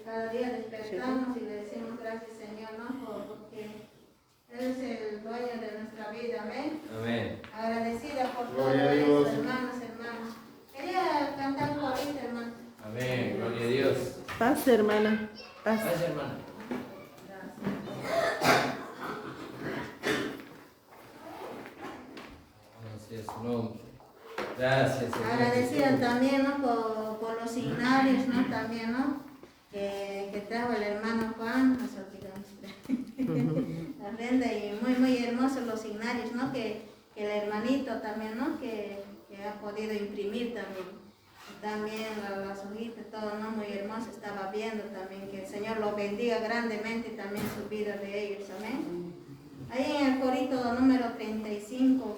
cada día despertamos y le decimos gracias, Señor, ¿no? Porque Él es el dueño de nuestra vida, amén. Amén. Agradecida por todo eso, hermanos. Quería cantar un corito, hermano. Amén, gloria a Dios. Paz, hermana. Paz. Paz, hermana. Gracias, su nombre. Gracias, Señor. Agradecida también, ¿no? Por los signarios, ¿no? También, ¿no? Que trajo el hermano Juan, nos olvidamos. La ofrenda y muy hermosos los signarios, ¿no? Que el hermanito también, ¿no? Que ha podido imprimir también. También las hojitas, todo, ¿no? Muy hermoso, estaba viendo también, que el Señor los bendiga grandemente también su vida de ellos, amén. Ahí en el corito número 35,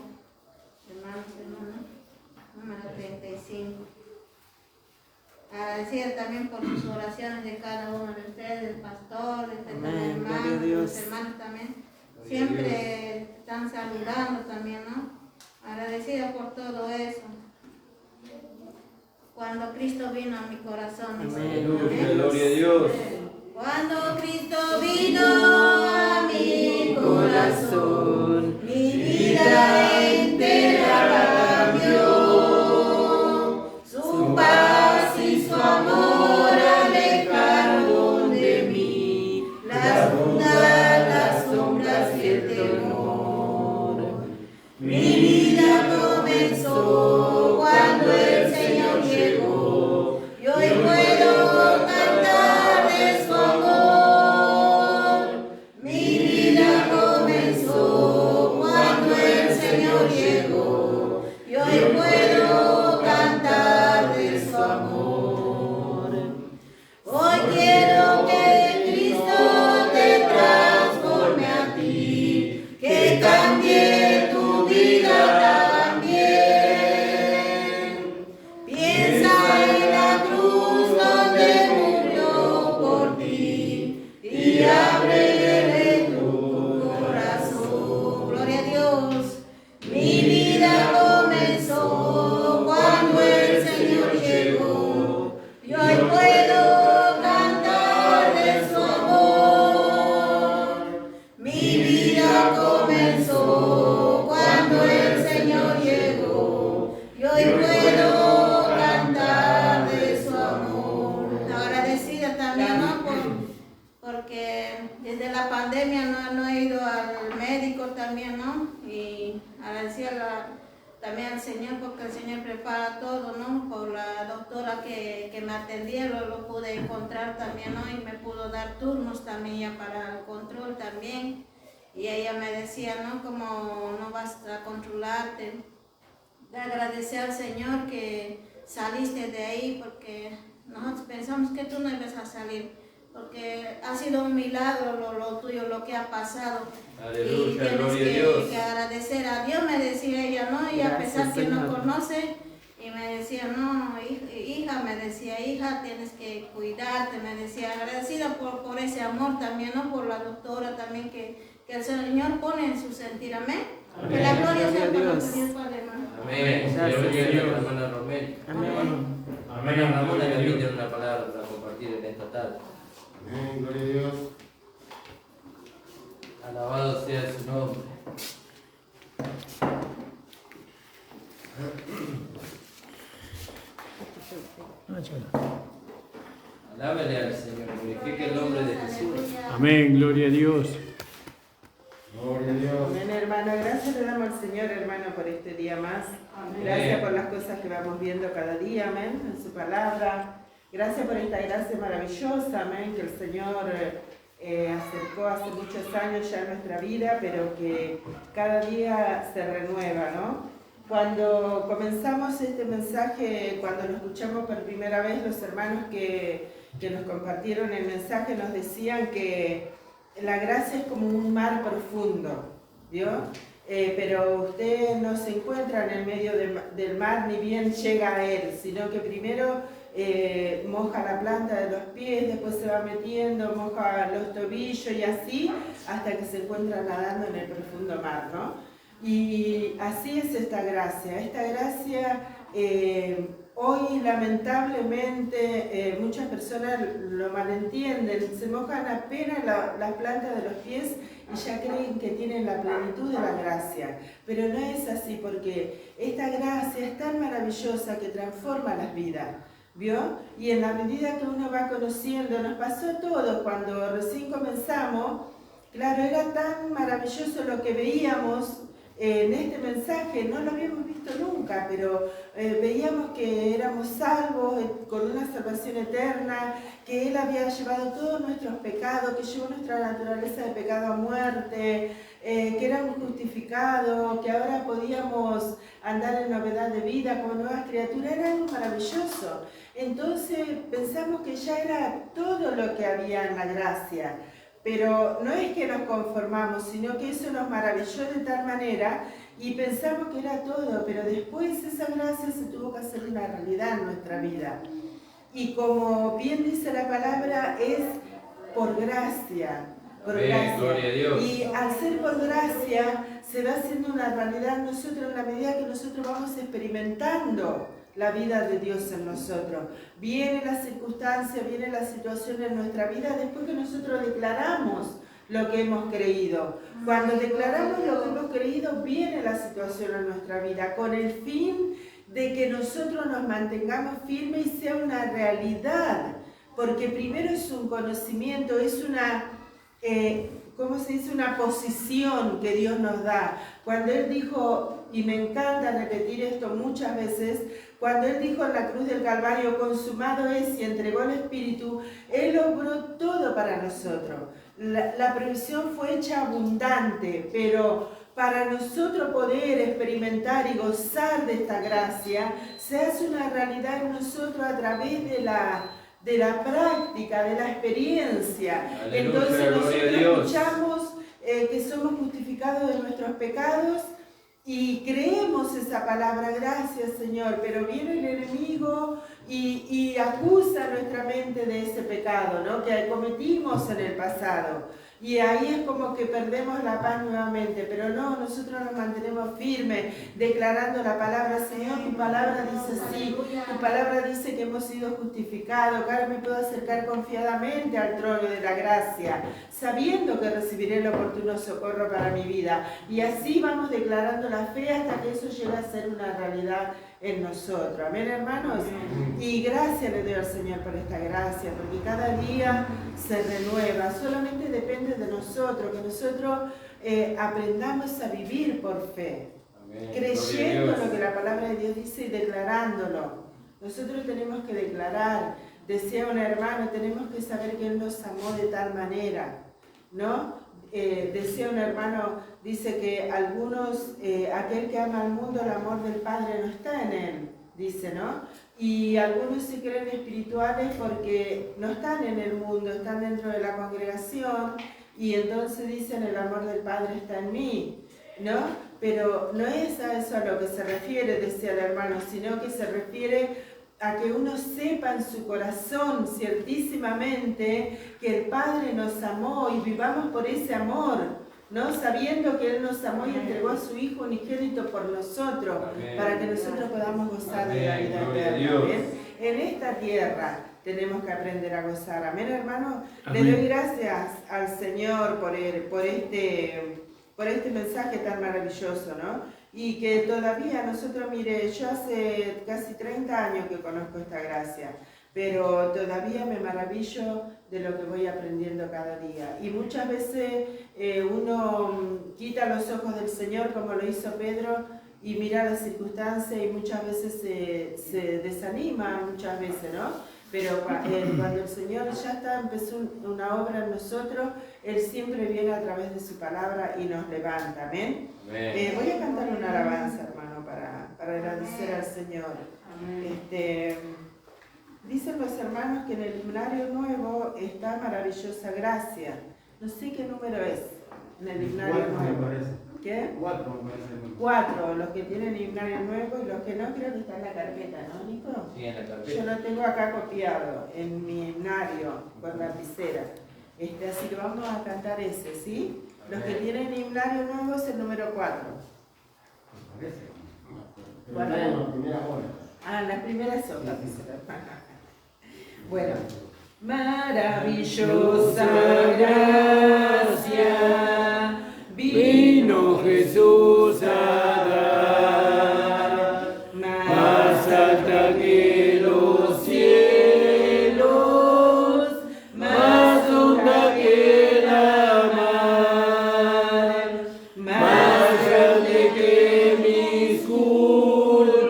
hermanos, número 35. Agradecida también por sus oraciones de cada uno de ustedes, del pastor, de los hermanos, los hermanos también. Siempre están saludando también, ¿no? Agradecida por todo eso. Cuando Cristo vino a mi corazón. Aleluya, gloria a Dios. Cuando Cristo vino a mi corazón, mi vida entera cambió. Su paz y su amor alejaron de mí las dudas, las sombras y el temor. Mi vida comenzó cuando el Señor llegó, y hoy puedo cantar de su amor. Mi vida comenzó cuando el Señor llegó, y hoy puedo cantar de su amor. Hoy quiero que Cristo te transforme a ti, que cambie tu vida también. Piensa en la cruz donde murió por ti y ábrele tu corazón. Gloria a Dios. Mi vida comenzó cuando el Señor llegó, y hoy puedo cantar de su amor. Mi vida comenzó cuando el Señor llegó, y hoy puedo cantar de su amor. Agradecida también, ¿no? Porque desde la pandemia no he ido al médico también, ¿no? Y agradecida también al Señor, porque el Señor prepara todo, ¿no? Por la doctora que me atendía, lo pude encontrar también, ¿no? Y me pudo dar turnos también ya para el control también. Y ella me decía, ¿no? Como no vas a controlarte. Le agradecer al Señor que saliste de ahí, porque nosotros pensamos que tú no ibas a salir, porque ha sido un milagro lo tuyo, lo que ha pasado. Aleluya, Y tienes gloria a Dios. que agradecer a Dios, me decía ella, ¿no? Y a pesar que no conoce, y me decía, no, hija, me decía, hija, tienes que cuidarte, me decía, agradecida por ese amor también, ¿no? Por la doctora también que el Señor pone en su sentir, amén. Amén. Que la gloria sea para Dios. Dios Padre, hermano. Amén. Gloria a Dios, hermana Romelio. Amén. Hermana Ramona también tiene una palabra para compartir en esta tarde. Amén, gloria a Dios. Alabado sea su nombre. Alábele al Señor, glorifique el nombre de Jesús. Amén, gloria a Dios. Gloria a Dios. Amén, hermano. Gracias le damos al Señor, hermano, por este día más. Gracias por las cosas que vamos viendo cada día, amén, en su palabra. Gracias por esta gracia maravillosa, amén, que el Señor acercó hace muchos años ya en nuestra vida, pero que cada día se renueva, ¿no? Cuando comenzamos este mensaje, cuando lo escuchamos por primera vez, los hermanos que nos compartieron el mensaje nos decían que la gracia es como un mar profundo, ¿vio? Pero usted no se encuentra en el medio del mar ni bien llega a él, sino que primero moja la planta de los pies, después se va metiendo, moja los tobillos y así hasta que se encuentra nadando en el profundo mar, ¿no? Y así es esta gracia Hoy lamentablemente muchas personas lo malentienden, se mojan apenas las plantas de los pies y ya creen que tienen la plenitud de la gracia. Pero no es así, porque esta gracia es tan maravillosa que transforma las vidas. ¿Vio? Y en la medida que uno va conociendo, nos pasó a todos cuando recién comenzamos, claro, era tan maravilloso lo que veíamos en este mensaje, no lo habíamos visto nunca, pero veíamos que éramos salvos con una salvación eterna, que Él había llevado todos nuestros pecados, que llevó nuestra naturaleza de pecado a muerte, que éramos justificados, que ahora podíamos andar en novedad de vida como nuevas criaturas. Era algo maravilloso. Entonces pensamos que ya era todo lo que había en la gracia. Pero no es que nos conformamos, sino que eso nos maravilló de tal manera y pensamos que era todo, pero después esa gracia se tuvo que hacer una realidad en nuestra vida. Y como bien dice la palabra, es por gracia. Por gracia. Gloria a Dios. Y al ser por gracia, se va haciendo una realidad en nosotros en la medida que nosotros vamos experimentando la vida de Dios en nosotros. Viene la circunstancia, viene la situación en nuestra vida después que nosotros declaramos lo que hemos creído. Cuando declaramos lo que hemos creído, viene la situación en nuestra vida con el fin de que nosotros nos mantengamos firmes y sea una realidad. Porque primero es un conocimiento, es una... ¿cómo se dice? Una posición que Dios nos da. Cuando Él dijo, y me encanta repetir esto muchas veces, cuando Él dijo en la cruz del Calvario, consumado es, y entregó el Espíritu, Él obró todo para nosotros. La provisión fue hecha abundante, pero para nosotros poder experimentar y gozar de esta gracia, se hace una realidad en nosotros a través de la práctica, de la experiencia. Aleluya, Entonces nosotros escuchamos que somos justificados de nuestros pecados y creemos esa palabra, gracias Señor, pero viene el enemigo y acusa nuestra mente de ese pecado, ¿no?, que cometimos en el pasado. Y ahí es como que perdemos la paz nuevamente, pero no, nosotros nos mantenemos firmes, declarando la palabra. Señor, tu palabra dice sí, tu palabra dice que hemos sido justificados, que ahora me puedo acercar confiadamente al trono de la gracia, sabiendo que recibiré el oportuno socorro para mi vida. Y así vamos declarando la fe hasta que eso llegue a ser una realidad en nosotros. Amén, hermanos. Y gracias le doy al Señor por esta gracia, porque cada día se renueva. Solamente depende de nosotros, que nosotros aprendamos a vivir por fe. Amén. Creyendo lo que la palabra de Dios dice y declarándolo. Nosotros tenemos que declarar, decía un hermano, tenemos que saber que Él nos amó de tal manera, ¿no? Decía un hermano, dice que algunos, aquel que ama al mundo, el amor del Padre no está en él, dice, ¿no? Y algunos se creen espirituales porque no están en el mundo, están dentro de la congregación y entonces dicen el amor del Padre está en mí, ¿no? Pero no es a eso a lo que se refiere, decía el hermano, sino que se refiere a que uno sepa en su corazón ciertísimamente que el Padre nos amó y vivamos por ese amor, ¿no? Sabiendo que Él nos amó y entregó a su Hijo unigénito por nosotros. Amén. Para que nosotros podamos gozar de la vida eterna. En esta tierra tenemos que aprender a gozar. Amén, hermano. Amén. Le doy gracias al Señor por este mensaje tan maravilloso, ¿no? Y que todavía nosotros, mire, yo hace casi 30 años que conozco esta gracia, pero todavía me maravillo de lo que voy aprendiendo cada día. Y muchas veces uno quita los ojos del Señor, como lo hizo Pedro, y mira las circunstancias y muchas veces se desanima, muchas veces, ¿no? Pero cuando el Señor ya empezó una obra en nosotros, Él siempre viene a través de su palabra y nos levanta. Amén. Voy a cantar una alabanza, hermano, para agradecer al Señor. Dicen los hermanos que en el himnario nuevo está maravillosa gracia. No sé qué número es en el himnario nuevo. ¿Qué? 4 me parece. 4, los que tienen himnario nuevo y los que no, creo que está en la carpeta, ¿no, Nico? Sí, en la carpeta. Yo lo tengo acá copiado en mi himnario con lapicera. Así que vamos a cantar ese, ¿sí? Los que tienen himnario nuevo es el número 4. ¿Cuál es? La primera hora. Ah, la primera es otra, dice la hermana. Bueno, maravillosa gracia, Vino Jesús a dar, más alta que los cielos, más honda que la mar, más grande que mis culpas,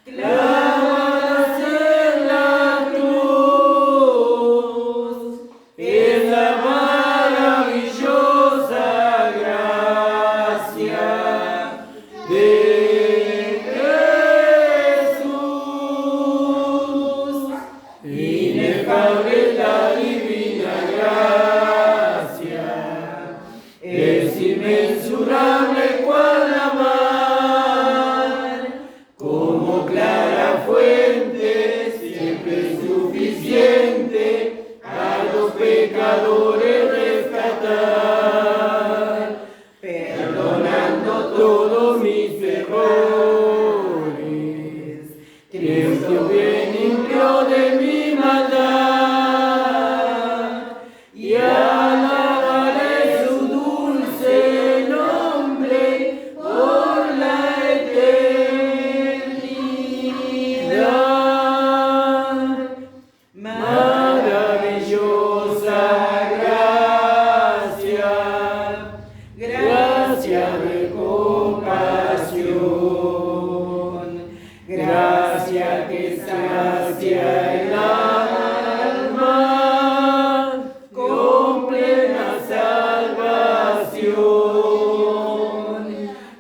clavadas en la cruz, es la maravillosa gracia de Jesús. Inefable la divina gracia, es inmensurable cual la mar, como clara fuente, siempre suficiente a los pecadores rescatar, perdonando todos mis errores. Cristo bien limpió de mi maldad y alabaré su dulce nombre por la eternidad. Maravillosa gracia, gracia de compasión, gracia que sacia el alma con plena salvación,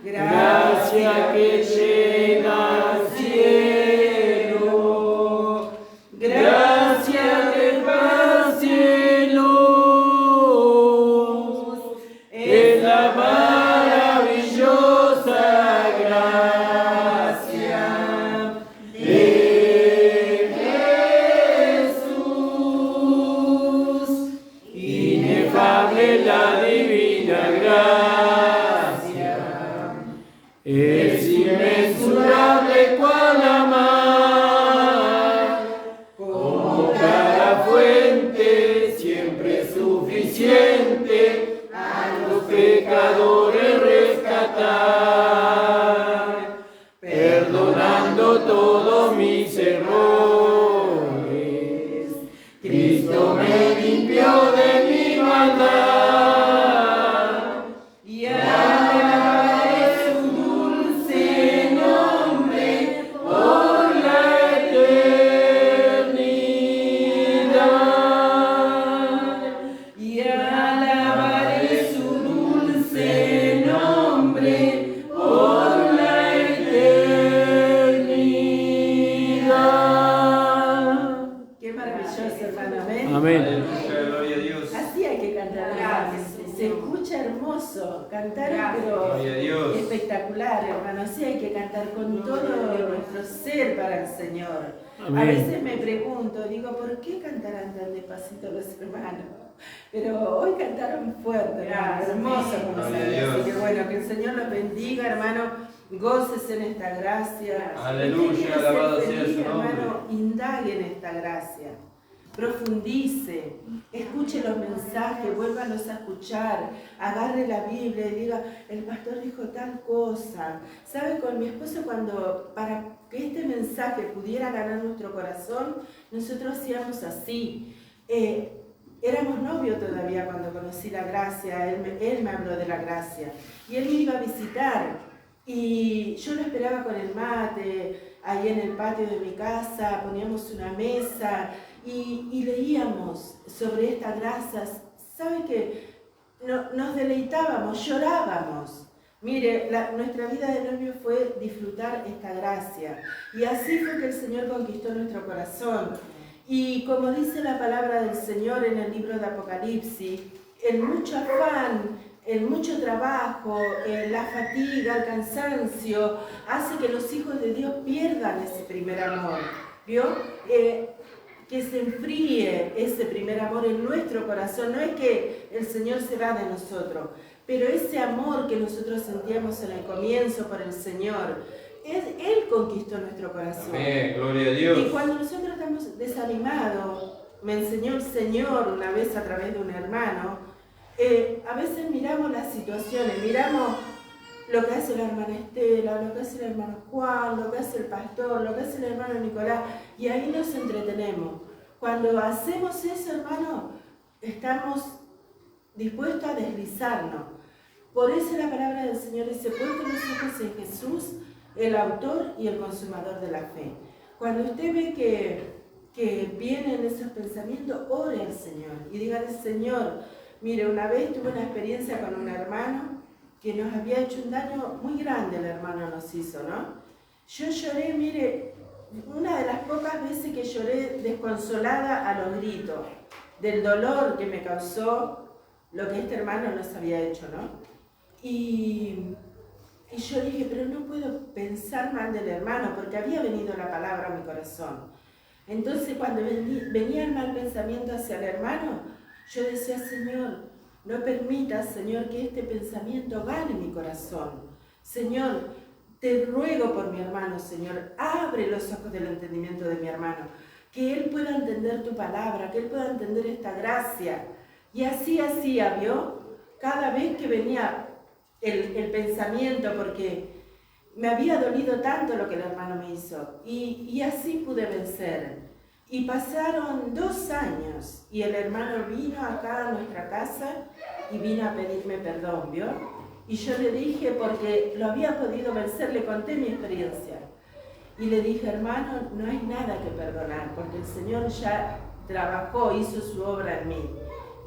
gracia que llena al cielo, gracia que va cielos, es la maravillosa gracia de Jesús. Inefable la divina gracia, es inmensurable cual la mar, como cada fuente, siempre suficiente a los pecadores rescatar, perdonando todos mis errores. Cristo me limpió de mi maldad y alabaré su dulce nombre por la eternidad. Y alabaré su dulce nombre por la eternidad. Qué maravilloso, hermano. Amén. Amén. Aleluya, gloria a Dios. Así hay que cantar, hermano. Se escucha hermoso, cantar pero Gloria a Dios. espectacular, hermano. Así hay que cantar con todo nuestro ser para el Señor. Amén. A veces me pregunto, digo, ¿por qué cantarán tan despacito los hermanos? Pero hoy cantaron fuerte, hermano, hermoso como Gloria a sale. Dios. Así que bueno, que el Señor los bendiga, hermano. Goces en esta gracia. Aleluya, Usted quiere ser alabado sea feliz, su nombre. hermano, indague en esta gracia. Profundice, escuche los mensajes, vuélvalos a escuchar, agarre la Biblia y diga, el pastor dijo tal cosa. ¿Sabe? Con mi esposo, para que este mensaje pudiera ganar nuestro corazón, nosotros hacíamos así. Éramos novios todavía cuando conocí la gracia, él me habló de la gracia y él me iba a visitar y yo lo esperaba con el mate, ahí en el patio de mi casa, poníamos una mesa y leíamos sobre estas gracias. ¿Sabe qué? Nos deleitábamos, llorábamos. Mire, nuestra vida de novio fue disfrutar esta gracia. Y así fue que el Señor conquistó nuestro corazón. Y como dice la palabra del Señor en el libro de Apocalipsis, el mucho afán, el mucho trabajo, la fatiga, el cansancio, hace que los hijos de Dios pierdan ese primer amor. ¿Vio? Que se enfríe ese primer amor en nuestro corazón. No es que el Señor se va de nosotros, pero ese amor que nosotros sentíamos en el comienzo por el Señor, Él conquistó nuestro corazón. Amén, gloria a Dios. Y cuando nosotros estamos desanimados, me enseñó el Señor una vez a través de un hermano, a veces miramos las situaciones, miramos lo que hace la hermana Estela, lo que hace el hermano Juan, lo que hace el pastor, lo que hace el hermano Nicolás, y ahí nos entretenemos. Cuando hacemos eso, hermano, estamos dispuestos a deslizarnos. Por eso la palabra del Señor dice, puesto los ojos en Jesús, el autor y el consumador de la fe. Cuando usted ve que vienen esos pensamientos, ore al Señor y dígale, Señor, mire, una vez tuve una experiencia con un hermano que nos había hecho un daño muy grande, el hermano nos hizo, ¿no? Yo lloré, mire, una de las pocas veces que lloré desconsolada a los gritos, del dolor que me causó lo que este hermano nos había hecho, ¿no? Y yo dije, pero no puedo pensar mal del hermano, porque había venido la palabra a mi corazón. Entonces, cuando venía el mal pensamiento hacia el hermano, yo decía, Señor, no permitas, Señor, que este pensamiento gane mi corazón. Señor, te ruego por mi hermano, Señor, abre los ojos del entendimiento de mi hermano, que él pueda entender tu palabra, que él pueda entender esta gracia. Y así hacía, ¿vio? Cada vez que venía el pensamiento, porque me había dolido tanto lo que el hermano me hizo, y así pude vencer. Y pasaron 2 años, y el hermano vino acá a nuestra casa, y vino a pedirme perdón, ¿vio? Y yo le dije, porque lo había podido vencer, le conté mi experiencia. Y le dije, hermano, no hay nada que perdonar, porque el Señor ya trabajó, hizo su obra en mí,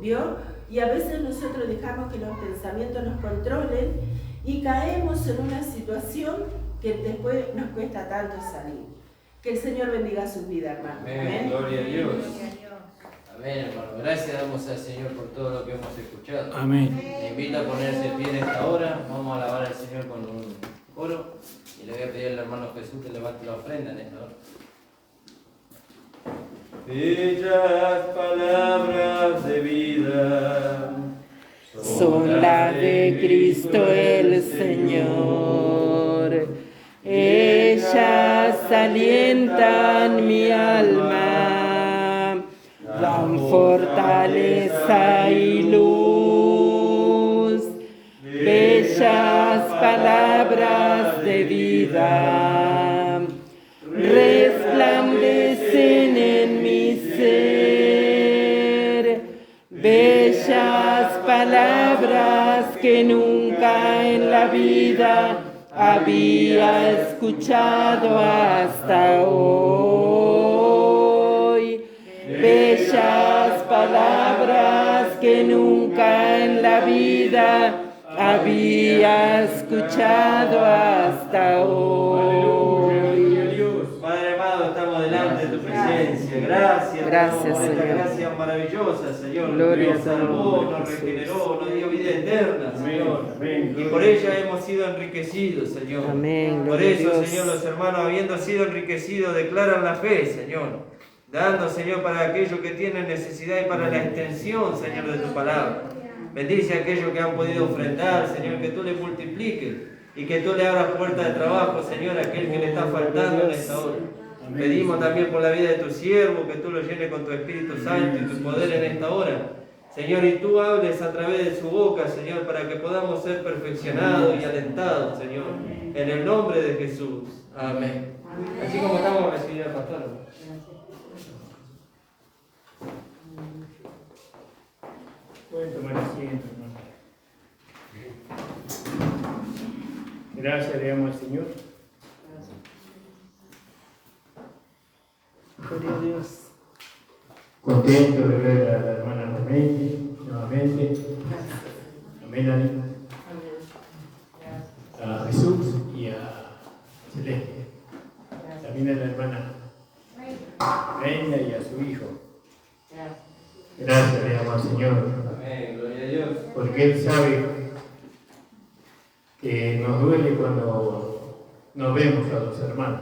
¿vio? Y a veces nosotros dejamos que los pensamientos nos controlen y caemos en una situación que después nos cuesta tanto salir. Que el Señor bendiga sus vidas, hermano. Amén, gloria a Dios. Amén, hermano. Gracias damos al Señor por todo lo que hemos escuchado. Amén. Le invito a ponerse en pie en esta hora. Vamos a alabar al Señor con un coro. Y le voy a pedir al hermano Jesús que levante la ofrenda en esta hora. Bellas palabras de vida Son las de Cristo el Señor. Ellas alientan mi alma, dan fortaleza y luz. Bellas palabras de vida resplandecen en mi ser. Bellas palabras que nunca en la vida había escuchado hasta hoy. Bellas palabras que nunca en la vida había escuchado hasta hoy. Padre amado, estamos delante de tu presencia. Gracias, Gracias, por esta Señor. gracia maravillosa, Señor. Gloria Nos a tu salvó, nombre, nos Jesús. regeneró, nos dio vida eterna, Señor. Amén. Y por ella hemos sido enriquecidos, Señor. Amén, Por gloria a eso, Dios. Señor, los hermanos, habiendo sido enriquecidos, declaran la fe, Señor. Dando, Señor, para aquellos que tienen necesidad y para la extensión, Señor, de tu palabra. Bendice a aquellos que han podido ofrendar, Señor, que tú le multipliques y que tú le abras puertas de trabajo, Señor, a aquel que le está faltando en esta hora. Pedimos también por la vida de tu siervo, que tú lo llenes con tu Espíritu Santo y tu poder en esta hora. Señor, y tú hables a través de su boca, Señor, para que podamos ser perfeccionados y alentados, Señor, en el nombre de Jesús. Amén. Así como estamos, recibir al pastor. Pueden tomar asiento, hermano. Gracias le damos al Señor. Gloria a Dios. Contento de ver a la hermana nuevamente. Amén, Ani. A Jesús y a Celeste. También a la hermana Reina y a su hijo. Gracias le damos al Señor. Amén, gloria a Dios. Porque Él sabe que nos duele cuando nos vemos a los hermanos.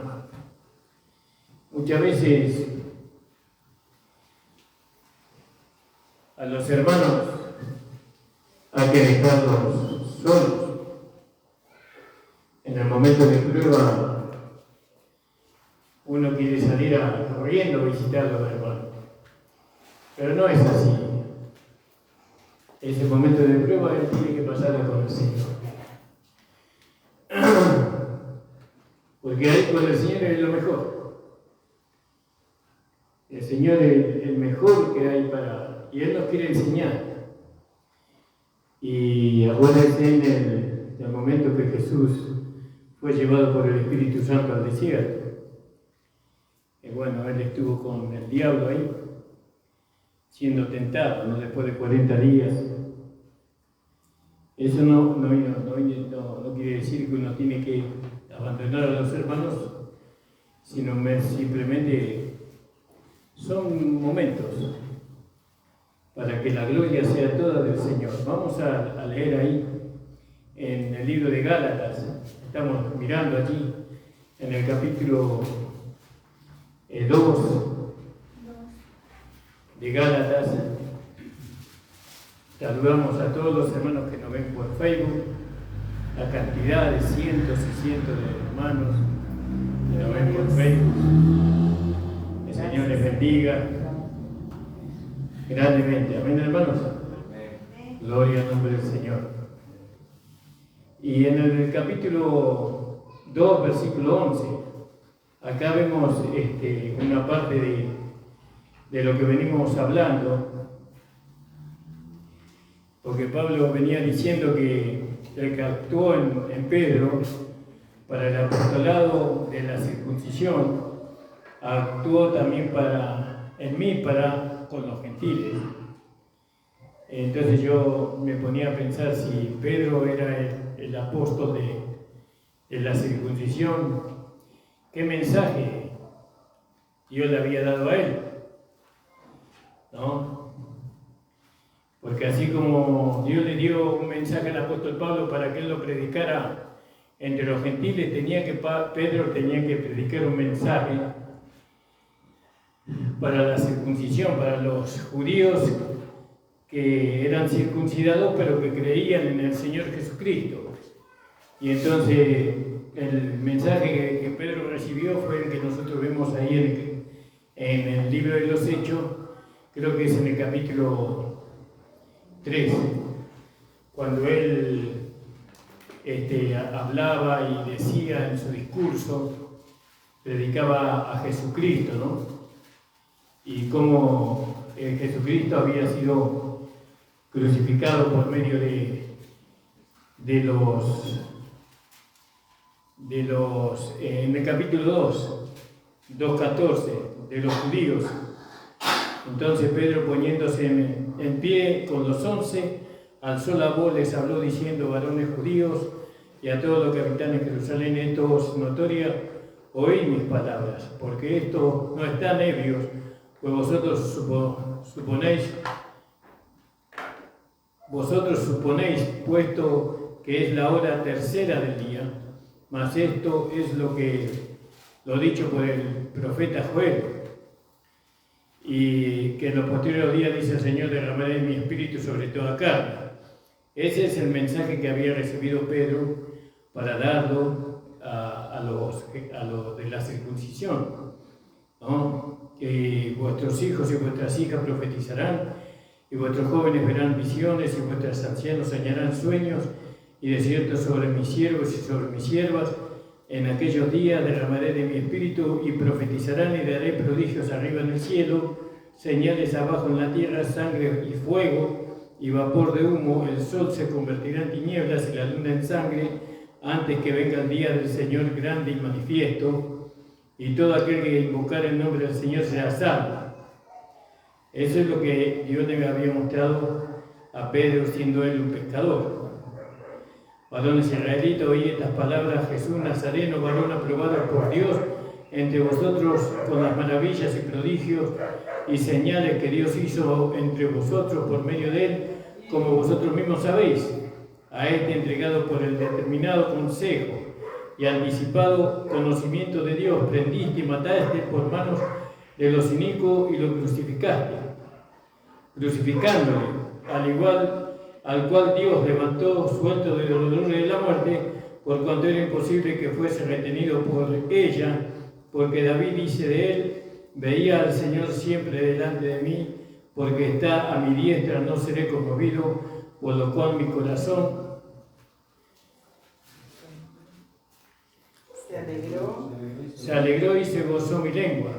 Muchas veces a los hermanos hay que dejarlos solos. En el momento de prueba corriendo a visitar a los hermanos. Pero no es así. Ese momento de prueba él tiene que pasarlo con el Señor. Porque ahí con el Señor es lo mejor. El Señor es el mejor que hay y Él nos quiere enseñar. Y acuérdense en el momento que Jesús fue llevado por el Espíritu Santo al desierto. Y bueno, Él estuvo con el diablo ahí, siendo tentado, ¿no? Después de 40 días. Eso no quiere decir que uno tiene que abandonar a los hermanos, sino simplemente son momentos para que la gloria sea toda del Señor. Vamos a leer ahí en el libro de Gálatas, estamos mirando allí en el capítulo 2 de Gálatas. Saludamos a todos los hermanos que nos ven por Facebook, la cantidad de cientos y cientos de hermanos que nos ven por Facebook. El Señor les bendiga grandemente. Amén, hermanos. Gloria al nombre del Señor. Y en el capítulo 2, versículo 11, acá vemos una parte de lo que venimos hablando. Porque Pablo venía diciendo que el que actuó en Pedro para el apostolado de la circuncisión, actuó también en mí con los gentiles. Entonces yo me ponía a pensar si Pedro era el apóstol de la circuncisión, ¿qué mensaje Dios le había dado a él? ¿No? Porque así como Dios le dio un mensaje al apóstol Pablo para que él lo predicara entre los gentiles, Pedro tenía que predicar un mensaje para la circuncisión, para los judíos que eran circuncidados pero que creían en el Señor Jesucristo. Y entonces el mensaje que Pedro recibió fue el que nosotros vemos ahí en el libro de los Hechos, creo que es en el capítulo 3, cuando él hablaba y decía en su discurso, predicaba a Jesucristo, ¿no? Y cómo Jesucristo había sido crucificado por medio de los en el capítulo 2:14, de los judíos. Entonces Pedro, poniéndose en pie con los 11, alzó la voz, les habló diciendo: varones judíos y a todos los que habitan en Jerusalén, esto es notoria, oíd mis palabras, porque esto no están ebrios, pues vosotros suponéis, puesto que es la hora tercera del día, mas esto es lo dicho por el profeta Joel. Y que en los posteriores días, dice el Señor, derramaré mi espíritu sobre toda carne. Ese es el mensaje que había recibido Pedro para darlo a los de la circuncisión, ¿no? Que vuestros hijos y vuestras hijas profetizarán, y vuestros jóvenes verán visiones, y vuestros ancianos soñarán sueños, y de cierto sobre mis siervos y sobre mis siervas, en aquellos días derramaré de mi espíritu y profetizarán, y daré prodigios arriba en el cielo, señales abajo en la tierra, sangre y fuego y vapor de humo. El sol se convertirá en tinieblas y la luna en sangre, antes que venga el día del Señor grande y manifiesto, y todo aquel que invocar el nombre del Señor será salvo. Eso es lo que Dios le había mostrado a Pedro, siendo él un pescador. Varones israelitas, oí estas palabras: Jesús Nazareno, varón aprobado por Dios entre vosotros con las maravillas y prodigios y señales que Dios hizo entre vosotros por medio de él, como vosotros mismos sabéis. A este entregado por el determinado consejo y anticipado conocimiento de Dios, prendiste y mataste por manos de los inicuos y lo crucificaste, crucificándole, al cual Dios levantó suelto de los dolores de la muerte, por cuanto era imposible que fuese retenido por ella, porque David dice de él: Veía al Señor siempre delante de mí, porque está a mi diestra, no seré conmovido, por lo cual mi corazón se alegró y se gozó mi lengua,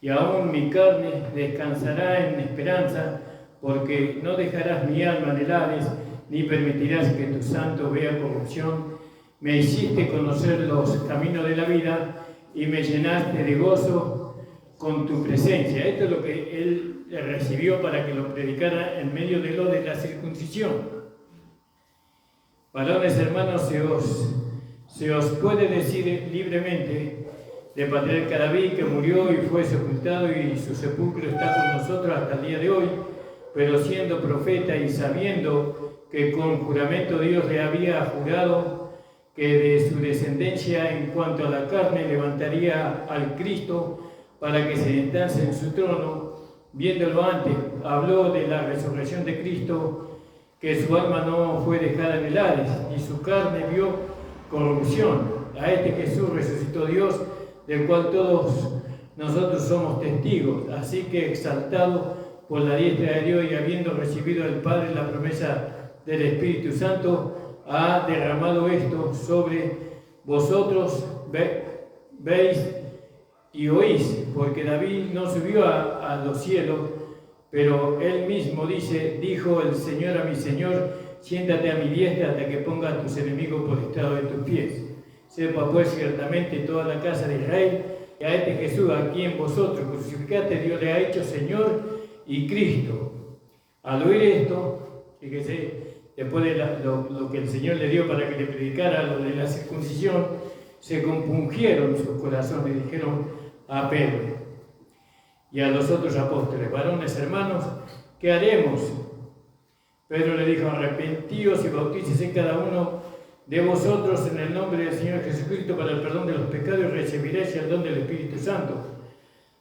y aún mi carne descansará en esperanza, porque no dejarás mi alma en Hades, ni permitirás que tu santo vea corrupción. Me hiciste conocer los caminos de la vida, y me llenaste de gozo con tu presencia. Esto es lo que él recibió para que lo predicara en medio de lo de la circuncisión. Varones hermanos, se os puede decir libremente de patriarca David, que murió y fue sepultado, y su sepulcro está con nosotros hasta el día de hoy, pero siendo profeta y sabiendo que con juramento Dios le había jurado que de su descendencia en cuanto a la carne levantaría al Cristo para que se sentase en su trono, viéndolo antes, habló de la resurrección de Cristo, que su alma no fue dejada en el Hades, y su carne vio corrupción. A este Jesús resucitó Dios, del cual todos nosotros somos testigos. Así que, exaltado por la diestra de Dios y habiendo recibido del Padre la promesa del Espíritu Santo, ha derramado esto sobre vosotros. Veis y oís, porque David no subió a los cielos, pero él mismo dijo el Señor a mi Señor: siéntate a mi diestra hasta que ponga a tus enemigos por estrado de tus pies. Sepa pues ciertamente toda la casa de Israel, que a este Jesús, a quien vosotros crucificaste, Dios le ha hecho Señor y Cristo. Al oír esto, fíjese, después de lo que el Señor le dio para que le predicara lo de la circuncisión, se compungieron sus corazones y dijeron a Pedro y a los otros apóstoles: varones hermanos, ¿qué haremos? Pedro le dijo: arrepentíos y bautícese cada uno de vosotros en el nombre del Señor Jesucristo para el perdón de los pecados, y recibiréis el don del Espíritu Santo,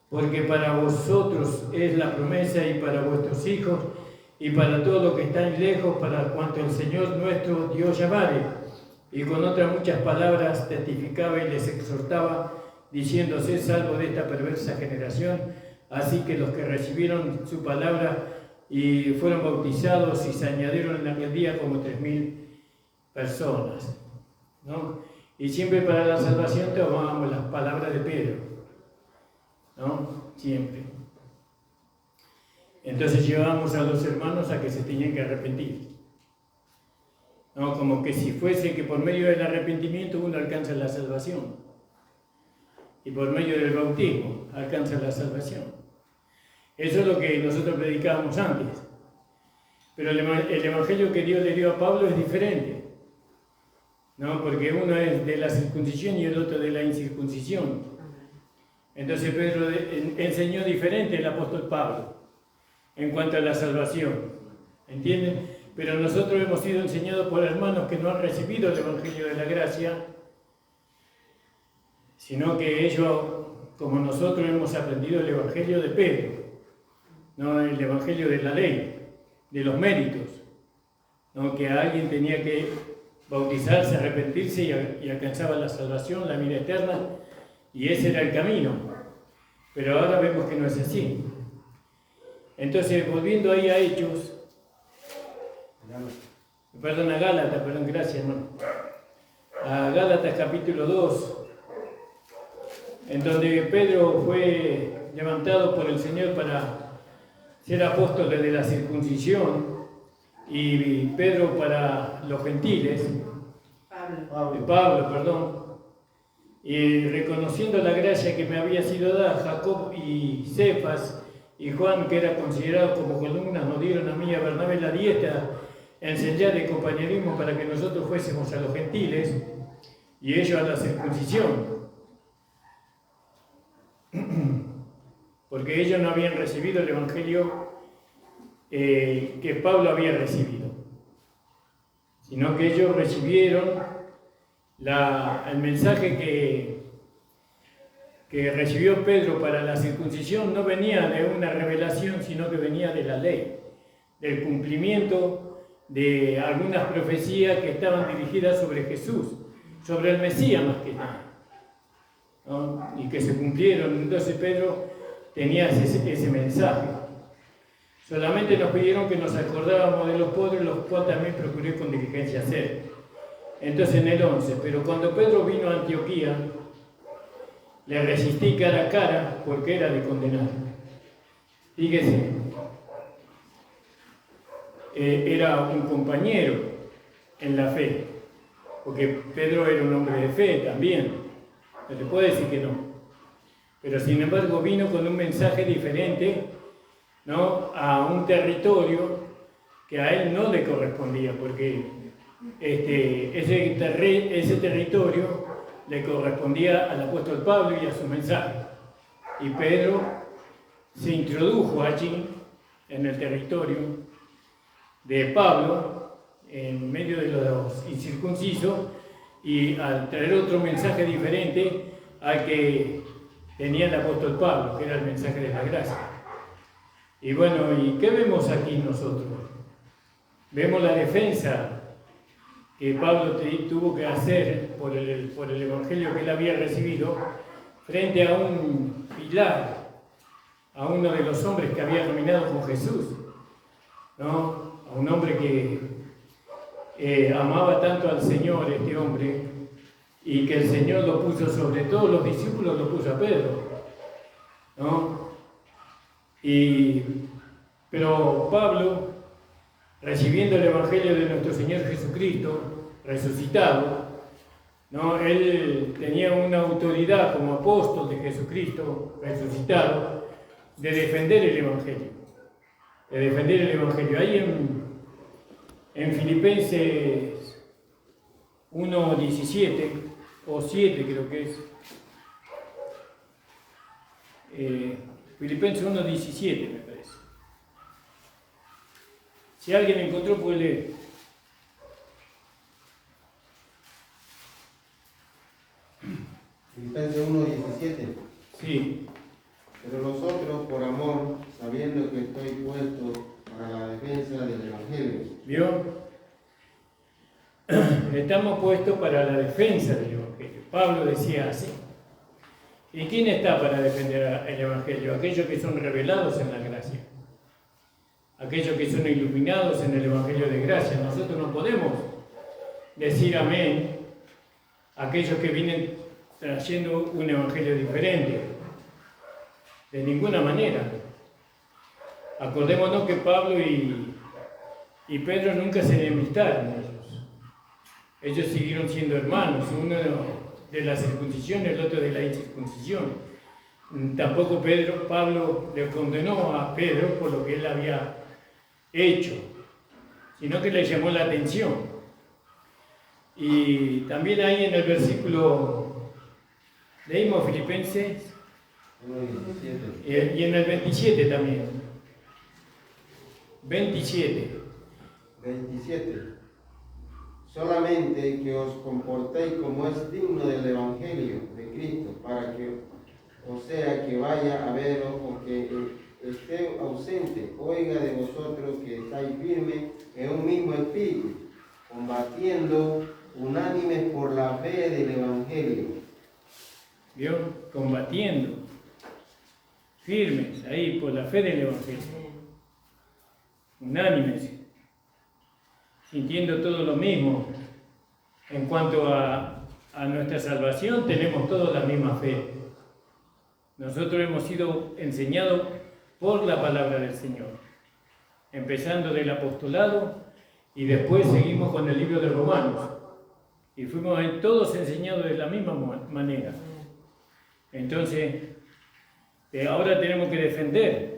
porque para vosotros es la promesa, y para vuestros hijos, y para todos los que están lejos, para cuanto el Señor nuestro Dios llamare. Y con otras muchas palabras testificaba y les exhortaba, diciendo: sed salvos de esta perversa generación. Así que los que recibieron su palabra y fueron bautizados, y se añadieron en aquel día como 3.000 personas, ¿no? Y siempre para la salvación tomábamos las palabras de Pedro, ¿no? Siempre. Entonces llevábamos a los hermanos a que se tenían que arrepentir, ¿no? Como que si fuese que por medio del arrepentimiento uno alcanza la salvación, y por medio del bautismo alcanza la salvación. Eso es lo que nosotros predicábamos antes. Pero el evangelio que Dios le dio a Pablo es diferente, ¿no? Porque uno es de la circuncisión y el otro de la incircuncisión. Entonces Pedro enseñó diferente el apóstol Pablo en cuanto a la salvación, ¿entienden? Pero nosotros hemos sido enseñados por hermanos que no han recibido el evangelio de la gracia, sino que ellos, como nosotros, hemos aprendido el evangelio de Pedro, no el evangelio de la ley, de los méritos, ¿no? Que alguien tenía que bautizarse, arrepentirse y alcanzaba la salvación, la vida eterna, y ese era el camino. Pero ahora vemos que no es así. Entonces, volviendo ahí a Hechos, a Gálatas, gracias hermano, a Gálatas capítulo 2, en donde Pedro fue levantado por el Señor para ser apóstol de la circuncisión, y Pedro para los gentiles, Pablo, y reconociendo la gracia que me había sido dada, Jacob y Cefas y Juan, que era considerado como columnas, nos dieron a mí y a Bernabé la diestra en señal de compañerismo para que nosotros fuésemos a los gentiles y ellos a la circuncisión, porque ellos no habían recibido el evangelio que Pablo había recibido, sino que ellos recibieron el mensaje que recibió Pedro para la circuncisión. No venía de una revelación, sino que venía de la ley, del cumplimiento de algunas profecías que estaban dirigidas sobre Jesús, sobre el Mesías más que nada, ¿no? Y que se cumplieron. Entonces Pedro tenía ese mensaje. Solamente nos pidieron que nos acordáramos de los pobres, los cuales también procuré con diligencia hacer. Entonces en el 11, pero cuando Pedro vino a Antioquía, le resistí cara a cara porque era de condenar. Fíjese, era un compañero en la fe, porque Pedro era un hombre de fe también, no se puede decir que no. Pero sin embargo vino con un mensaje diferente, ¿no?, a un territorio que a él no le correspondía, porque ese territorio le correspondía al apóstol Pablo y a su mensaje. Y Pedro se introdujo allí, en el territorio de Pablo, en medio de los incircuncisos, y al traer otro mensaje diferente al que tenía el apóstol Pablo, que era el mensaje de la gracia. Y bueno, ¿y qué vemos aquí nosotros? Vemos la defensa que Pablo tuvo que hacer por el evangelio que él había recibido frente a un pilar, a uno de los hombres que había caminado con Jesús, ¿no? A un hombre que amaba tanto al Señor, este hombre, y que el Señor lo puso sobre todos los discípulos, lo puso a Pedro, ¿no? Pero Pablo, recibiendo el Evangelio de nuestro Señor Jesucristo, resucitado, ¿no?, él tenía una autoridad como apóstol de Jesucristo, resucitado, de defender el Evangelio. Ahí en Filipenses 1:17, o 7 creo que es, Filipenses 1:17 me parece. Si alguien encontró, puede leer. Filipenses 1:17. Sí. Pero nosotros, por amor, sabiendo que estoy puesto para la defensa del Evangelio. ¿Vio? Estamos puestos para la defensa del Evangelio. Pablo decía así. ¿Y quién está para defender el Evangelio? Aquellos que son revelados en la gracia. Aquellos que son iluminados en el Evangelio de gracia. Nosotros no podemos decir amén a aquellos que vienen trayendo un Evangelio diferente. De ninguna manera. Acordémonos que Pablo y Pedro nunca se enemistaron ellos. Ellos siguieron siendo hermanos, uno de la circuncisión y el otro de la incircuncisión. Tampoco Pablo le condenó a Pedro por lo que él había hecho, sino que le llamó la atención. Y también ahí en el versículo, leímos Filipenses, 1:17. y en el 27 también. 27. Solamente que os comportéis como es digno del Evangelio de Cristo, para que, o sea, que vaya a veros o que esté ausente, oiga de vosotros que estáis firmes en un mismo espíritu, combatiendo unánimes por la fe del Evangelio. ¿Vio? Combatiendo. Firmes ahí por la fe del Evangelio. Unánimes. Sintiendo todo lo mismo. En cuanto a nuestra salvación, tenemos todos la misma fe. Nosotros hemos sido enseñados por la palabra del Señor. Empezando del apostolado y después seguimos con el libro de Romanos. Y fuimos todos enseñados de la misma manera. Entonces, ahora tenemos que defender.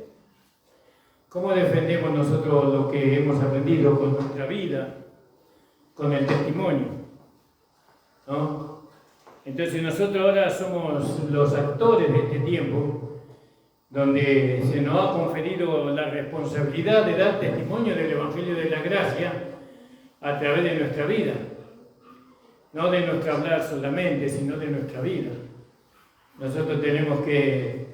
¿Cómo defendemos nosotros lo que hemos aprendido con nuestra vida, con el testimonio? ¿No? Entonces nosotros ahora somos los actores de este tiempo, donde se nos ha conferido la responsabilidad de dar testimonio del Evangelio de la Gracia a través de nuestra vida. No de nuestro hablar solamente, sino de nuestra vida. Nosotros tenemos que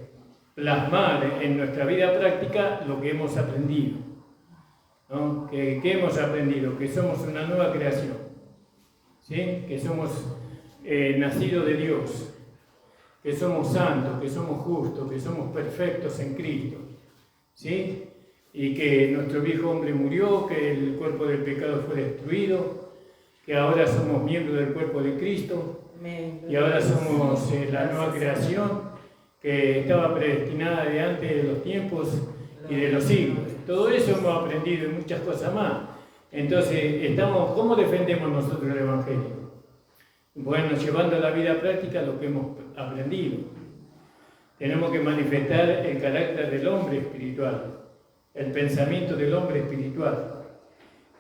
plasmar en nuestra vida práctica lo que hemos aprendido, ¿no? ¿Qué hemos aprendido? Que somos una nueva creación, ¿sí? Que somos nacidos de Dios, que somos santos, que somos justos, que somos perfectos en Cristo, ¿sí? Y que nuestro viejo hombre murió, que el cuerpo del pecado fue destruido, que ahora somos miembros del cuerpo de Cristo, y ahora somos la nueva creación que estaba predestinada de antes de los tiempos y de los siglos. Todo eso hemos aprendido y muchas cosas más. Entonces, ¿cómo defendemos nosotros el Evangelio? Bueno, llevando a la vida práctica lo que hemos aprendido. Tenemos que manifestar el carácter del hombre espiritual, el pensamiento del hombre espiritual.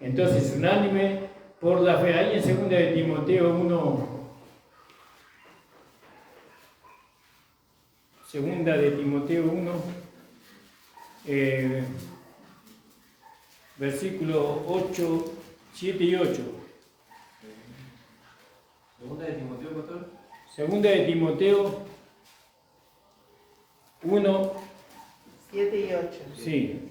Entonces, unánime por la fe. Ahí en 2 de Timoteo 1, 2 de Timoteo 1, versículo 8, 7 y 8. Segunda de Timoteo, pastor. 2 de Timoteo 1, 7 y 8. sí.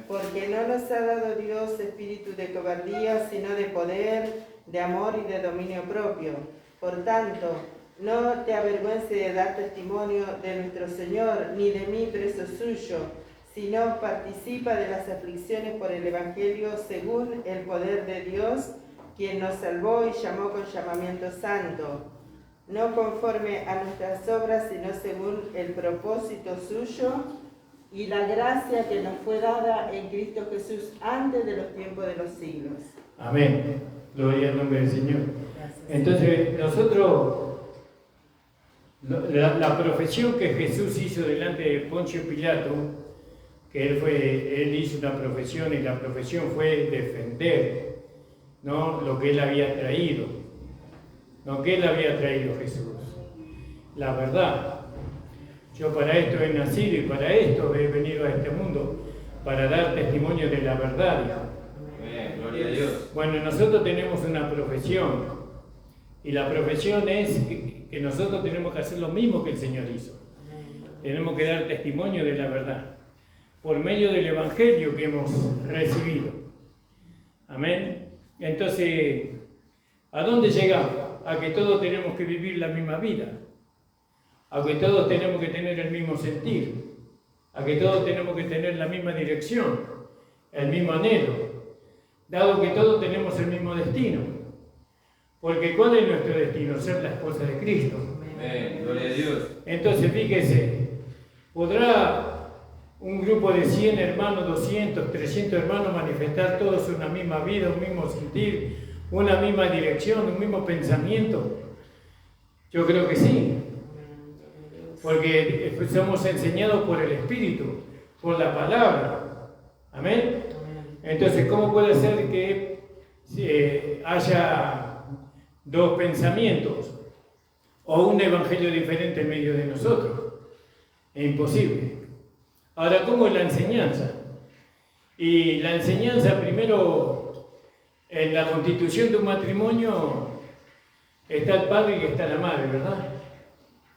Porque no nos ha dado Dios espíritu de cobardía, sino de poder, de amor y de dominio propio. Por tanto, no te avergüences de dar testimonio de nuestro Señor, ni de mí preso suyo, sino participa de las aflicciones por el Evangelio según el poder de Dios, quien nos salvó y llamó con llamamiento santo, no conforme a nuestras obras, sino según el propósito suyo y la gracia que nos fue dada en Cristo Jesús antes de los tiempos de los siglos. Amén. Gloria al nombre del Señor. Gracias. Entonces, nosotros, la profesión que Jesús hizo delante de Poncio Pilato, que él hizo una profesión, y la profesión fue defender, ¿no?, lo que él había traído, lo que él había traído Jesús, la verdad. Yo para esto he nacido y para esto he venido a este mundo, para dar testimonio de la verdad, dijo. Amén, gloria a Dios. Bueno, nosotros tenemos una profesión, y la profesión es que nosotros tenemos que hacer lo mismo que el Señor hizo. Tenemos que dar testimonio de la verdad, por medio del Evangelio que hemos recibido. Amén. Entonces, ¿a dónde llegamos? A que todos tenemos que vivir la misma vida, a que todos tenemos que tener el mismo sentir, a que todos tenemos que tener la misma dirección, el mismo anhelo, dado que todos tenemos el mismo destino. Porque ¿cuál es nuestro destino? Ser la esposa de Cristo. Amén, gloria a Dios. Entonces, fíjese, ¿podrá un grupo de 100 hermanos, 200, 300 hermanos manifestar todos una misma vida, un mismo sentir, una misma dirección, un mismo pensamiento? Yo creo que sí. Porque somos enseñados por el Espíritu, por la palabra. Amén. Entonces, ¿cómo puede ser que haya dos pensamientos o un evangelio diferente en medio de nosotros? Es imposible. Ahora, ¿cómo es la enseñanza? Y la enseñanza, primero, en la constitución de un matrimonio está el padre y está la madre, ¿verdad?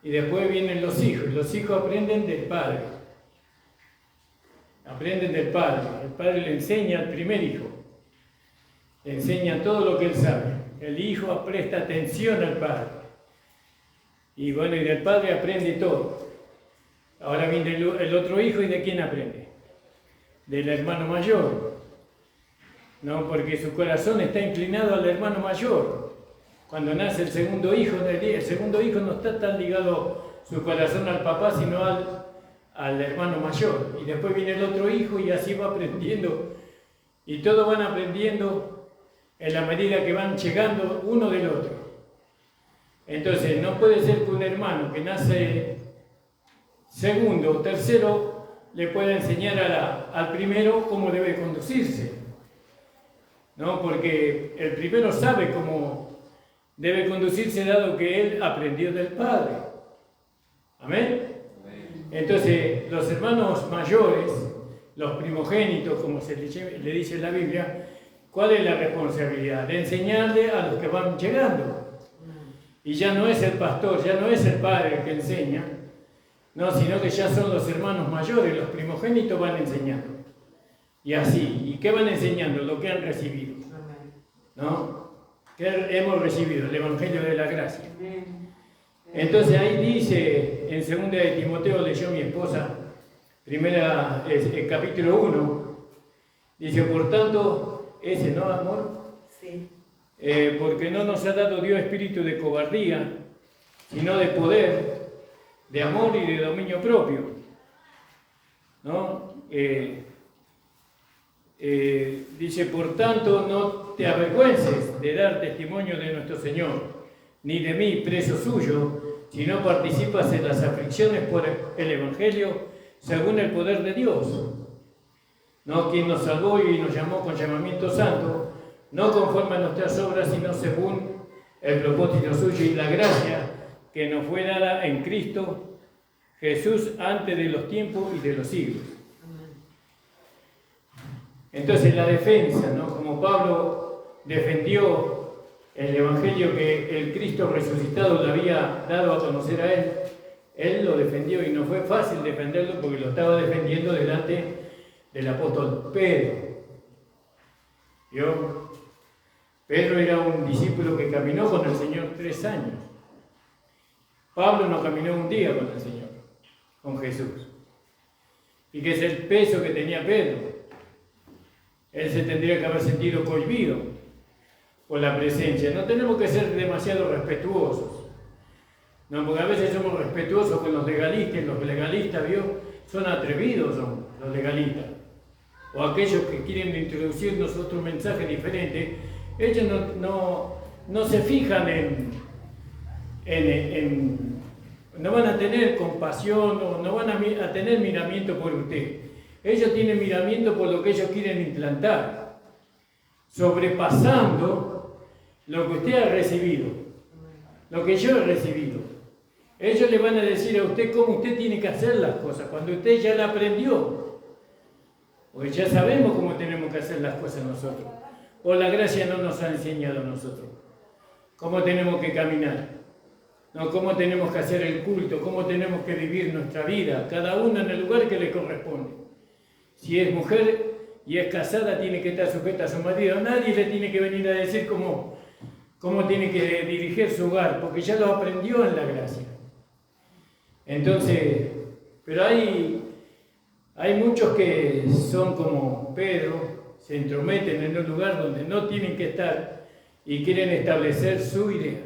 Y después vienen los hijos, y los hijos aprenden del padre. Aprenden del padre. El padre le enseña al primer hijo, le enseña todo lo que él sabe. El hijo presta atención al padre. Y bueno, y del padre aprende todo. Ahora viene el otro hijo, ¿y de quién aprende? Del hermano mayor. No, porque su corazón está inclinado al hermano mayor. Cuando nace el segundo hijo no está tan ligado su corazón al papá, sino al hermano mayor. Y después viene el otro hijo y así va aprendiendo. Y todos van aprendiendo en la medida que van llegando uno del otro. Entonces, no puede ser que un hermano que nace segundo o tercero le pueda enseñar al primero cómo debe conducirse. ¿No? Porque el primero sabe cómo debe conducirse, dado que él aprendió del Padre. Amén. Entonces, los hermanos mayores, los primogénitos, como se le dice en la Biblia, ¿cuál es la responsabilidad? De enseñarle a los que van llegando. Y ya no es el pastor, ya no es el padre el que enseña, no, sino que ya son los hermanos mayores, los primogénitos van enseñando. Y así, ¿y qué van enseñando? Lo que han recibido. ¿No? ¿Qué hemos recibido? El Evangelio de la Gracia. Entonces ahí dice, en 2 de Timoteo, leyó mi esposa, capítulo 1, dice, por tanto, ese, ¿no, amor? Sí. Porque no nos ha dado Dios espíritu de cobardía, sino de poder, de amor y de dominio propio, ¿no? Dice, por tanto, no te avergüences de dar testimonio de nuestro Señor, ni de mí, preso suyo, sino participas en las aflicciones por el Evangelio según el poder de Dios, ¿no? Quien nos salvó y nos llamó con llamamiento santo, no conforme a nuestras obras, sino según el propósito suyo y la gracia que nos fue dada en Cristo Jesús antes de los tiempos y de los siglos. Entonces la defensa, ¿no? Como Pablo defendió el Evangelio que el Cristo resucitado le había dado a conocer a él lo defendió y no fue fácil defenderlo porque lo estaba defendiendo delante del apóstol Pedro. ¿Vio? Pedro era un discípulo que caminó con el Señor 3 años. Pablo no caminó un día con el Señor, con Jesús. Y que es el peso que tenía Pedro. Él se tendría que haber sentido cohibido por la presencia. No tenemos que ser demasiado respetuosos. No, porque a veces somos respetuosos con los legalistas. Los legalistas, ¿vio? Son atrevidos, son los legalistas. O aquellos que quieren introducirnos otro mensaje diferente. Ellos no se fijan no van a tener compasión o no van a tener miramiento por usted. Ellos tienen miramiento por lo que ellos quieren implantar, sobrepasando lo que usted ha recibido, lo que yo he recibido. Ellos le van a decir a usted cómo usted tiene que hacer las cosas, cuando usted ya la aprendió. Porque ya sabemos cómo tenemos que hacer las cosas nosotros. O la gracia no nos ha enseñado a nosotros. Cómo tenemos que caminar. No, cómo tenemos que hacer el culto, cómo tenemos que vivir nuestra vida, cada uno en el lugar que le corresponde. Si es mujer y es casada, tiene que estar sujeta a su marido. Nadie le tiene que venir a decir cómo tiene que dirigir su hogar, porque ya lo aprendió en la gracia. Entonces, pero hay muchos que son como Pedro, se entrometen en un lugar donde no tienen que estar y quieren establecer su idea,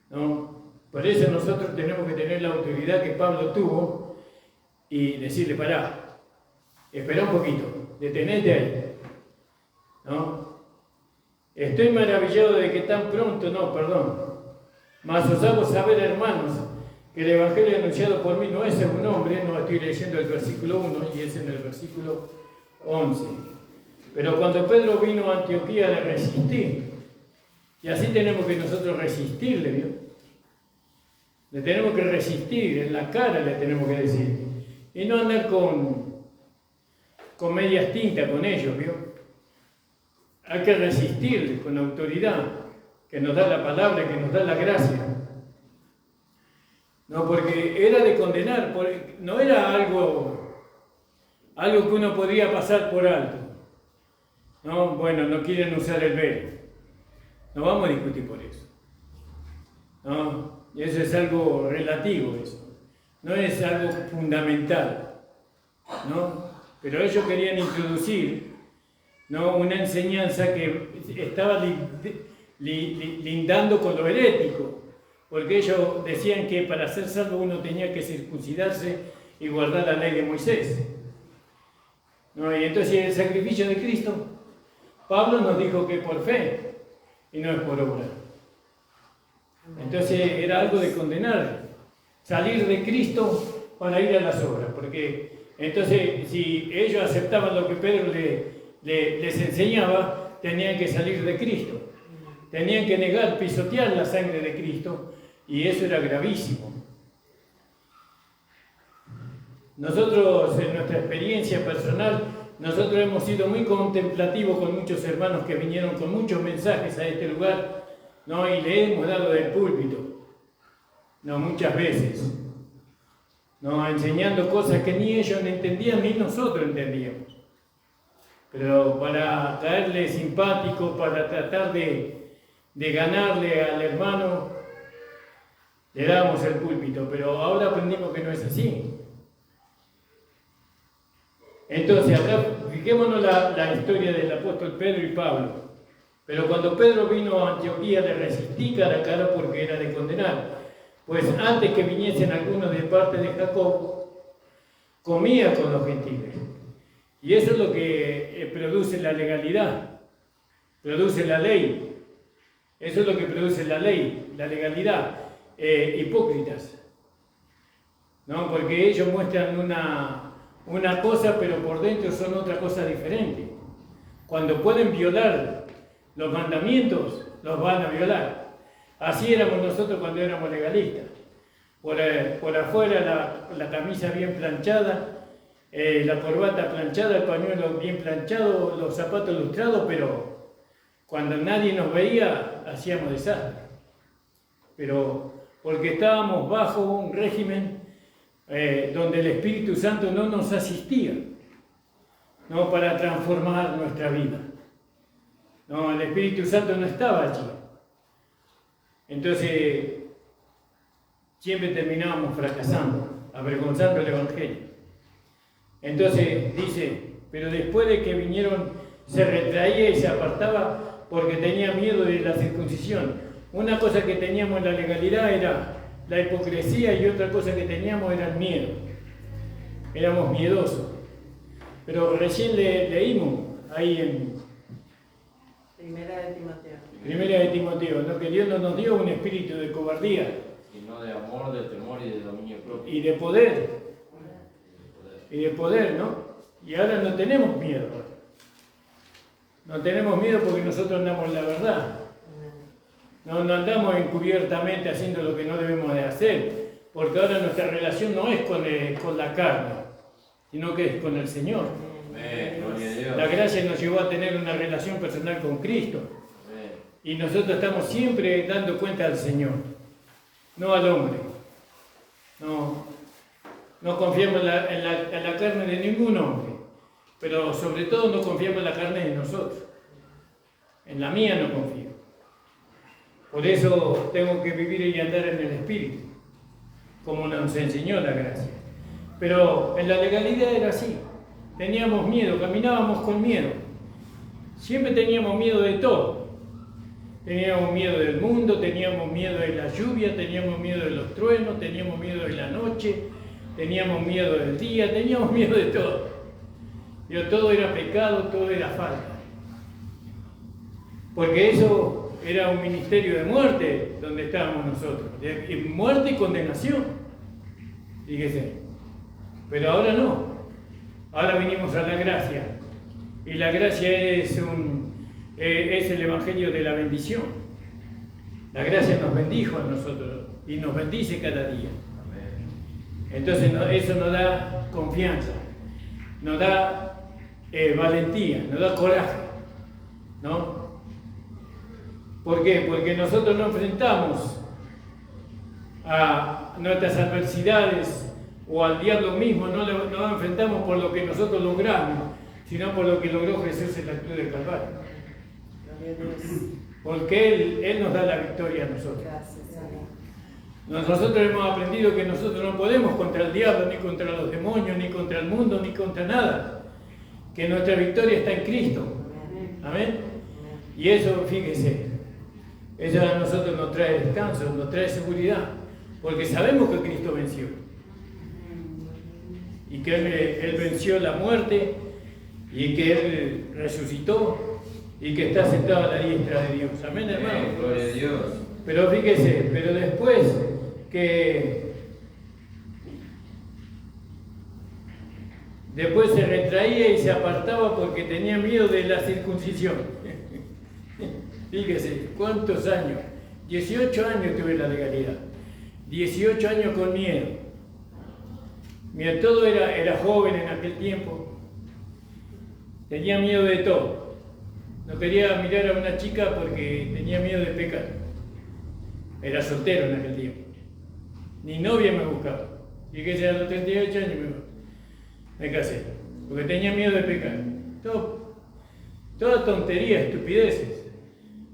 ¿no? Por eso nosotros tenemos que tener la autoridad que Pablo tuvo y decirle, pará, espera un poquito, detenete ahí, ¿no? Estoy maravillado de que tan pronto, mas os hago saber, hermanos, que el Evangelio anunciado por mí no es en un hombre, no estoy leyendo el versículo 1 y es en el versículo 11. Pero cuando Pedro vino a Antioquía le resistí, y así tenemos que nosotros resistirle, ¿vio? Le tenemos que resistir, en la cara le tenemos que decir, y no andar con medias tintas con ellos, ¿vio? Hay que resistirle con autoridad, que nos da la palabra, que nos da la gracia. No, porque era de condenar, no era algo que uno podía pasar por alto. No, bueno, no quieren usar el velo. No vamos a discutir por eso. No, y eso es algo relativo, eso. No es algo fundamental. ¿No? Pero ellos querían introducir, ¿no?, una enseñanza que estaba lindando con lo herético. Porque ellos decían que para ser salvo uno tenía que circuncidarse y guardar la ley de Moisés. ¿No? Y entonces el sacrificio de Cristo, Pablo nos dijo que por fe y no es por obra. Entonces era algo de condenar, salir de Cristo para ir a las obras. Porque entonces si ellos aceptaban lo que Pedro les enseñaba, tenían que salir de Cristo. Tenían que negar, pisotear la sangre de Cristo. Y eso era gravísimo. Nosotros, en nuestra experiencia personal, nosotros hemos sido muy contemplativos con muchos hermanos que vinieron con muchos mensajes a este lugar, ¿no? Y le hemos dado del púlpito, ¿no? Muchas veces, ¿no? Enseñando cosas que ni ellos entendían ni nosotros entendíamos. Pero para caerle simpático, para tratar de ganarle al hermano, le dábamos el púlpito, pero ahora aprendimos que no es así. Entonces, acá fijémonos la historia del apóstol Pedro y Pablo. Pero cuando Pedro vino a Antioquía le resistí cara a cara porque era de condenar. Pues antes que viniesen algunos de parte de Jacob, comía con los gentiles. Y eso es lo que produce la legalidad, produce la ley. Eso es lo que produce la ley, la legalidad. Hipócritas, ¿no? Porque ellos muestran una cosa, pero por dentro son otra cosa diferente. Cuando pueden violar los mandamientos, los van a violar. Así éramos nosotros cuando éramos legalistas. Por afuera la camisa bien planchada, la corbata planchada, el pañuelo bien planchado, los zapatos lustrados, pero cuando nadie nos veía, hacíamos desastre. Pero porque estábamos bajo un régimen donde el Espíritu Santo no nos asistía, ¿no? Para transformar nuestra vida. No, el Espíritu Santo no estaba allí. Entonces, siempre terminábamos fracasando, avergonzando el Evangelio. Entonces dice, pero después de que vinieron, se retraía y se apartaba porque tenía miedo de la circuncisión. Una cosa que teníamos en la legalidad era la hipocresía y otra cosa que teníamos era el miedo. Éramos miedosos. Pero recién leímos ahí en Primera de Timoteo, ¿no? Que Dios no nos dio un espíritu de cobardía, sino de amor, de temor y de dominio propio. Y de poder. Y de poder, ¿no? Y ahora no tenemos miedo. No tenemos miedo porque nosotros andamos en la verdad. No andamos encubiertamente haciendo lo que no debemos de hacer, porque ahora nuestra relación no es con la carne, sino que es con el Señor. La gracia nos llevó a tener una relación personal con Cristo. Y nosotros estamos siempre dando cuenta al Señor, no al hombre. No confiamos en la carne de ningún hombre, pero sobre todo no confiamos en la carne de nosotros. En la mía no confío. Por eso tengo que vivir y andar en el Espíritu, como nos enseñó la gracia. Pero en la legalidad era así. Teníamos miedo, caminábamos con miedo. Siempre teníamos miedo de todo. Teníamos miedo del mundo, teníamos miedo de la lluvia, teníamos miedo de los truenos, teníamos miedo de la noche, teníamos miedo del día, teníamos miedo de todo. Pero todo era pecado, todo era falta. Porque eso era un ministerio de muerte donde estábamos nosotros, de muerte y condenación, fíjese. Pero ahora no, ahora venimos a la gracia, y la gracia es el Evangelio de la bendición. La gracia nos bendijo a nosotros y nos bendice cada día. Entonces eso nos da confianza, nos da valentía, nos da coraje, ¿no? ¿Por qué? Porque nosotros no enfrentamos a nuestras adversidades o al diablo mismo, no lo enfrentamos por lo que nosotros logramos, sino por lo que logró Jesús en la cruz del Calvario. Porque Él nos da la victoria a nosotros. Nosotros hemos aprendido que nosotros no podemos contra el diablo, ni contra los demonios, ni contra el mundo, ni contra nada. Que nuestra victoria está en Cristo. Amén. Y eso, fíjese, eso a nosotros nos trae descanso, nos trae seguridad, porque sabemos que Cristo venció. Y que Él venció la muerte, y que Él resucitó, y que está sentado a la diestra de Dios. Amén, hermano. Gloria a Dios. Pero fíjese, pero después se retraía y se apartaba porque tenía miedo de la circuncisión. Fíjese, ¿cuántos años? 18 años tuve la legalidad. 18 años con miedo. Mira, todo era joven en aquel tiempo. Tenía miedo de todo. No quería mirar a una chica porque tenía miedo de pecar. Era soltero en aquel tiempo. Ni novia me buscaba. Fíjese, a los 38 años me casé. Porque tenía miedo de pecar. Toda tontería, estupideces.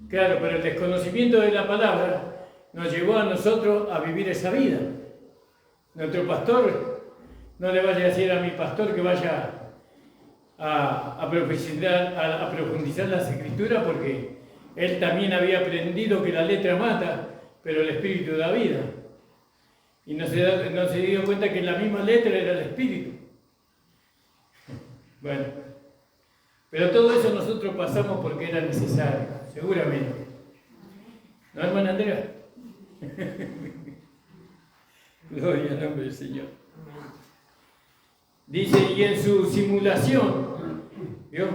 Claro, pero el desconocimiento de la palabra nos llevó a nosotros a vivir esa vida. Nuestro pastor, no le vaya a decir a mi pastor que vaya a profundizar las escrituras, porque él también había aprendido que la letra mata, pero el espíritu da vida. Y no se dio cuenta que la misma letra era el espíritu. Bueno, pero todo eso nosotros pasamos porque era necesario, seguramente. ¿No, hermana Andrea? Gloria al nombre del Señor. Dice, y en su simulación, ¿vio?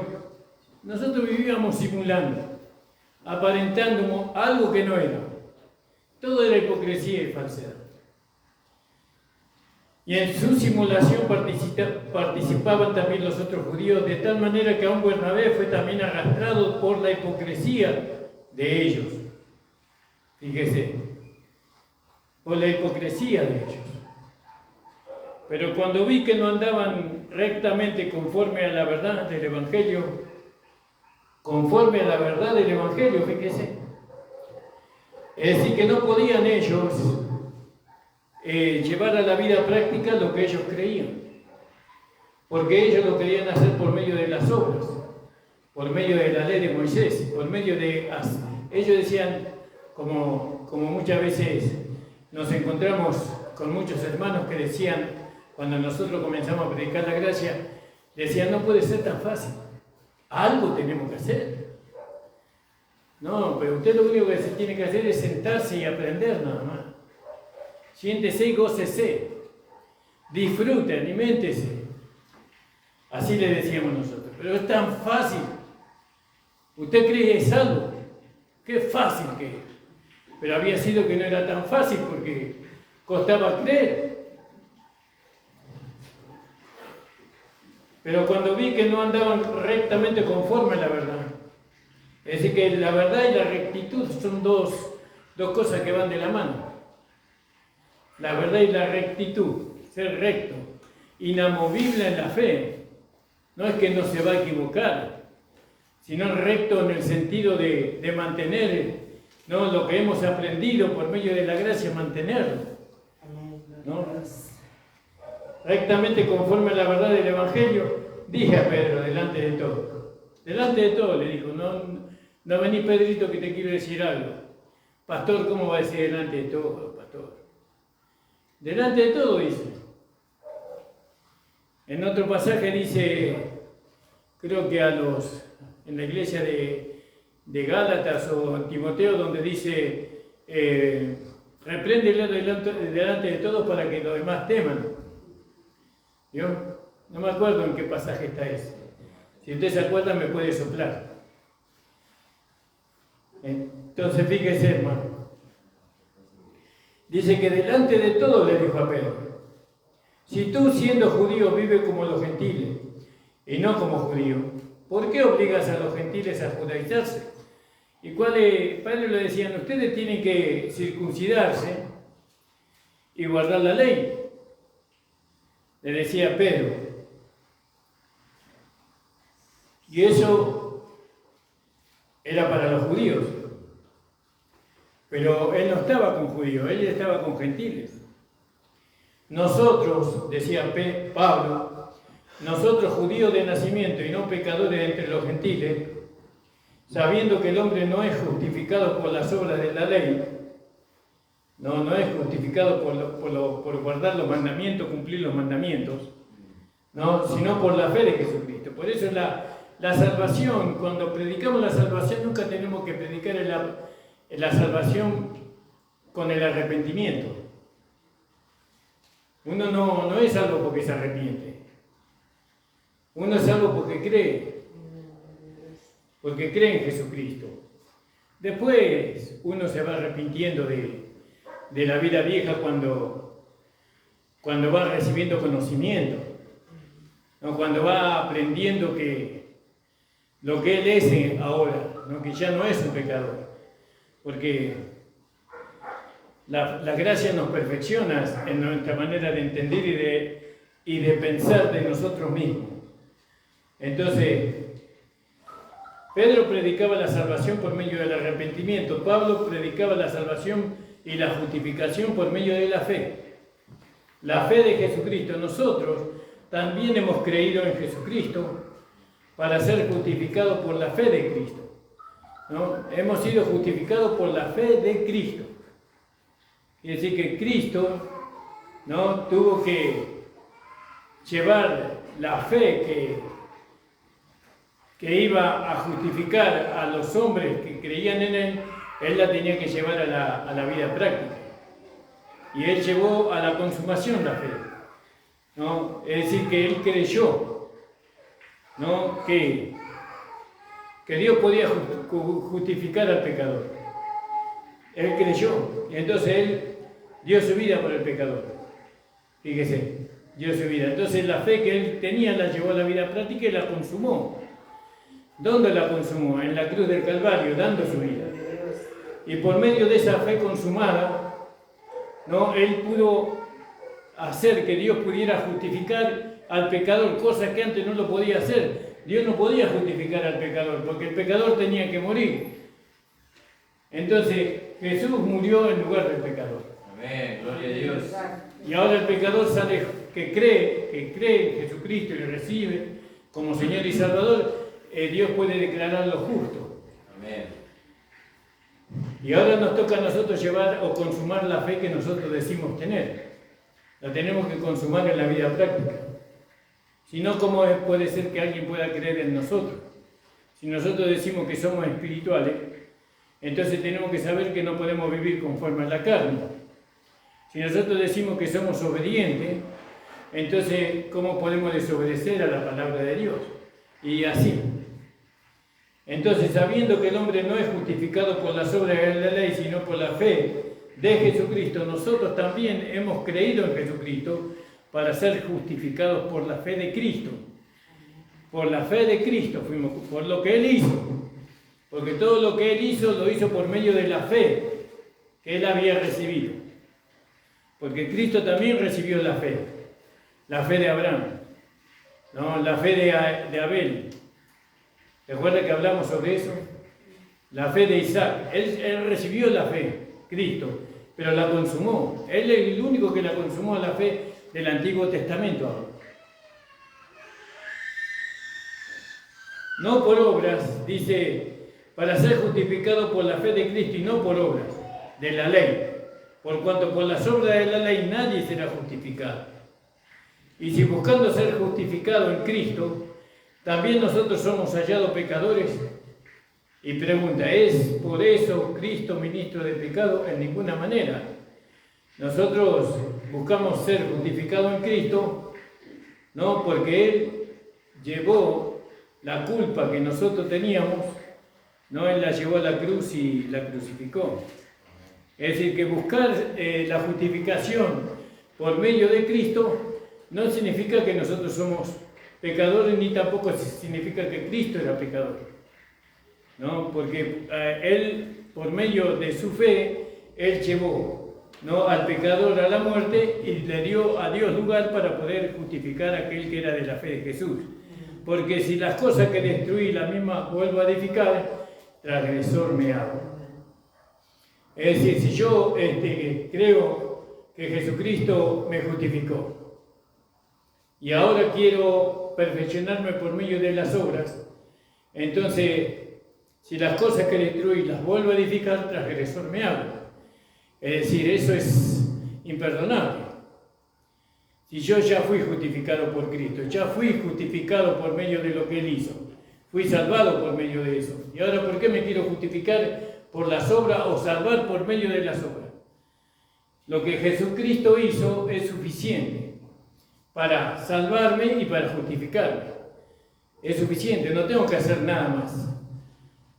Nosotros vivíamos simulando, aparentando algo que no era. Todo era hipocresía y falsedad. Y en su simulación participaban también los otros judíos, de tal manera que aún Bernabé fue también arrastrado por la hipocresía de ellos. Fíjese, por la hipocresía de ellos. Pero cuando vi que no andaban rectamente conforme a la verdad del Evangelio, fíjese, es decir, que no podían ellos llevar a la vida práctica lo que ellos creían, porque ellos lo querían hacer por medio de las obras, por medio de la ley de Moisés, por medio de... Ellos decían, como muchas veces nos encontramos con muchos hermanos que decían, cuando nosotros comenzamos a predicar la gracia, decían, no puede ser tan fácil, algo tenemos que hacer. No, pero usted lo único que se tiene que hacer es sentarse y aprender nada más. Siéntese y gócese, disfrute, aliméntese. Así le decíamos nosotros. Pero es tan fácil. ¿Usted cree que es algo? Qué fácil que es. Pero había sido que no era tan fácil porque costaba creer. Pero cuando vi que no andaban rectamente conforme a la verdad, es decir, que la verdad y la rectitud son dos cosas que van de la mano. La verdad y la rectitud, ser recto, inamovible en la fe, no es que no se va a equivocar, sino recto en el sentido de mantener, ¿no?, lo que hemos aprendido por medio de la gracia, mantenerlo, ¿no? Rectamente conforme a la verdad del Evangelio, dije a Pedro delante de todo le dijo, no vení Pedrito que te quiero decir algo. Pastor, ¿cómo va a decir delante de todo, pastor? Delante de todo, dice. En otro pasaje dice, creo que en la iglesia de Gálatas o en Timoteo, donde dice, repréndelo delante de todos para que los demás teman. ¿Vio? No me acuerdo en qué pasaje está ese. Si usted se acuerda, me puede soplar. Entonces, fíjese, hermano. Dice que delante de todo le dijo a Pedro, si tú siendo judío vives como los gentiles y no como judío, ¿por qué obligas a los gentiles a judaizarse? Y Pedro le decían, ustedes tienen que circuncidarse y guardar la ley. Le decía Pedro. Y eso era para los judíos. Pero él no estaba con judíos, él estaba con gentiles. Nosotros, decía Pablo, nosotros judíos de nacimiento y no pecadores entre los gentiles, sabiendo que el hombre no es justificado por las obras de la ley, no es justificado por guardar los mandamientos, cumplir los mandamientos, no, sino por la fe de Jesucristo. Por eso la salvación, cuando predicamos la salvación, nunca tenemos que predicar la salvación con el arrepentimiento. Uno no es salvo porque se arrepiente. Uno es salvo porque cree en Jesucristo. Después uno se va arrepintiendo de la vida vieja cuando va recibiendo conocimiento, ¿no? Cuando va aprendiendo que lo que él es ahora, ¿no? Que ya no es un pecador, porque la gracia nos perfecciona en nuestra manera de entender y de pensar de nosotros mismos. Entonces, Pedro predicaba la salvación por medio del arrepentimiento, Pablo predicaba la salvación y la justificación por medio de la fe. La fe de Jesucristo. Nosotros también hemos creído en Jesucristo para ser justificados por la fe de Cristo, ¿no? Hemos sido justificados por la fe de Cristo. Quiere decir que Cristo, ¿no?, tuvo que llevar la fe que iba a justificar a los hombres que creían en Él la tenía que llevar a la vida práctica. Y Él llevó a la consumación la fe, ¿no? Es decir, que Él creyó, ¿no?, que Dios podía justificar al pecador. Él creyó, y entonces Él dio su vida por el pecador. Fíjese, dio su vida. Entonces la fe que Él tenía la llevó a la vida práctica y la consumó. ¿Dónde la consumó? En la cruz del Calvario, dando su vida. Y por medio de esa fe consumada, ¿no?, Él pudo hacer que Dios pudiera justificar al pecador, cosa que antes no lo podía hacer. Dios no podía justificar al pecador, porque el pecador tenía que morir. Entonces, Jesús murió en lugar del pecador. Amén, gloria a Dios. Y ahora el pecador sale, que cree en Jesucristo y lo recibe como Señor y Salvador, Dios puede declararlo justo. Amén. Y ahora nos toca a nosotros llevar o consumar la fe que nosotros decimos tener. La tenemos que consumar en la vida práctica. Si no, ¿cómo puede ser que alguien pueda creer en nosotros? Si nosotros decimos que somos espirituales, entonces tenemos que saber que no podemos vivir conforme a la carne. Si nosotros decimos que somos obedientes, entonces ¿cómo podemos desobedecer a la palabra de Dios? Y así. Entonces, sabiendo que el hombre no es justificado por las obras de la ley, sino por la fe de Jesucristo, nosotros también hemos creído en Jesucristo para ser justificados por la fe de Cristo. Por la fe de Cristo fuimos, por lo que Él hizo. Porque todo lo que Él hizo, lo hizo por medio de la fe que Él había recibido. Porque Cristo también recibió la fe de Abraham, ¿no?, la fe de Abel. ¿Recuerda que hablamos sobre eso? La fe de Isaac. Él recibió la fe, Cristo, pero la consumó. Él es el único que la consumó, la fe del Antiguo Testamento ahora. No por obras, dice, para ser justificado por la fe de Cristo y no por obras de la ley. Por cuanto por las obras de la ley nadie será justificado. Y si buscando ser justificado en Cristo, también nosotros somos hallados pecadores. Y pregunta, ¿es por eso Cristo ministro de pecado? En ninguna manera. Nosotros buscamos ser justificados en Cristo, no, porque Él llevó la culpa que nosotros teníamos, no, Él la llevó a la cruz y la crucificó. Es decir, que buscar la justificación por medio de Cristo no significa que nosotros somos pecadores, ni tampoco significa que Cristo era pecador, ¿no? Porque Él, por medio de su fe, Él llevó, ¿no?, al pecador a la muerte y le dio a Dios lugar para poder justificar a aquel que era de la fe de Jesús. Porque si las cosas que destruí la misma vuelvo a edificar, transgresor me hago. Es decir, si yo creo que Jesucristo me justificó y ahora quiero perfeccionarme por medio de las obras, entonces, si las cosas que destruí las vuelvo a edificar, transgresor me hago. Es decir, eso es imperdonable. Si yo ya fui justificado por Cristo, ya fui justificado por medio de lo que Él hizo, fui salvado por medio de eso, y ahora ¿por qué me quiero justificar por las obras o salvar por medio de las obras? Lo que Jesucristo hizo es suficiente para salvarme y para justificarme. Es suficiente, no tengo que hacer nada más.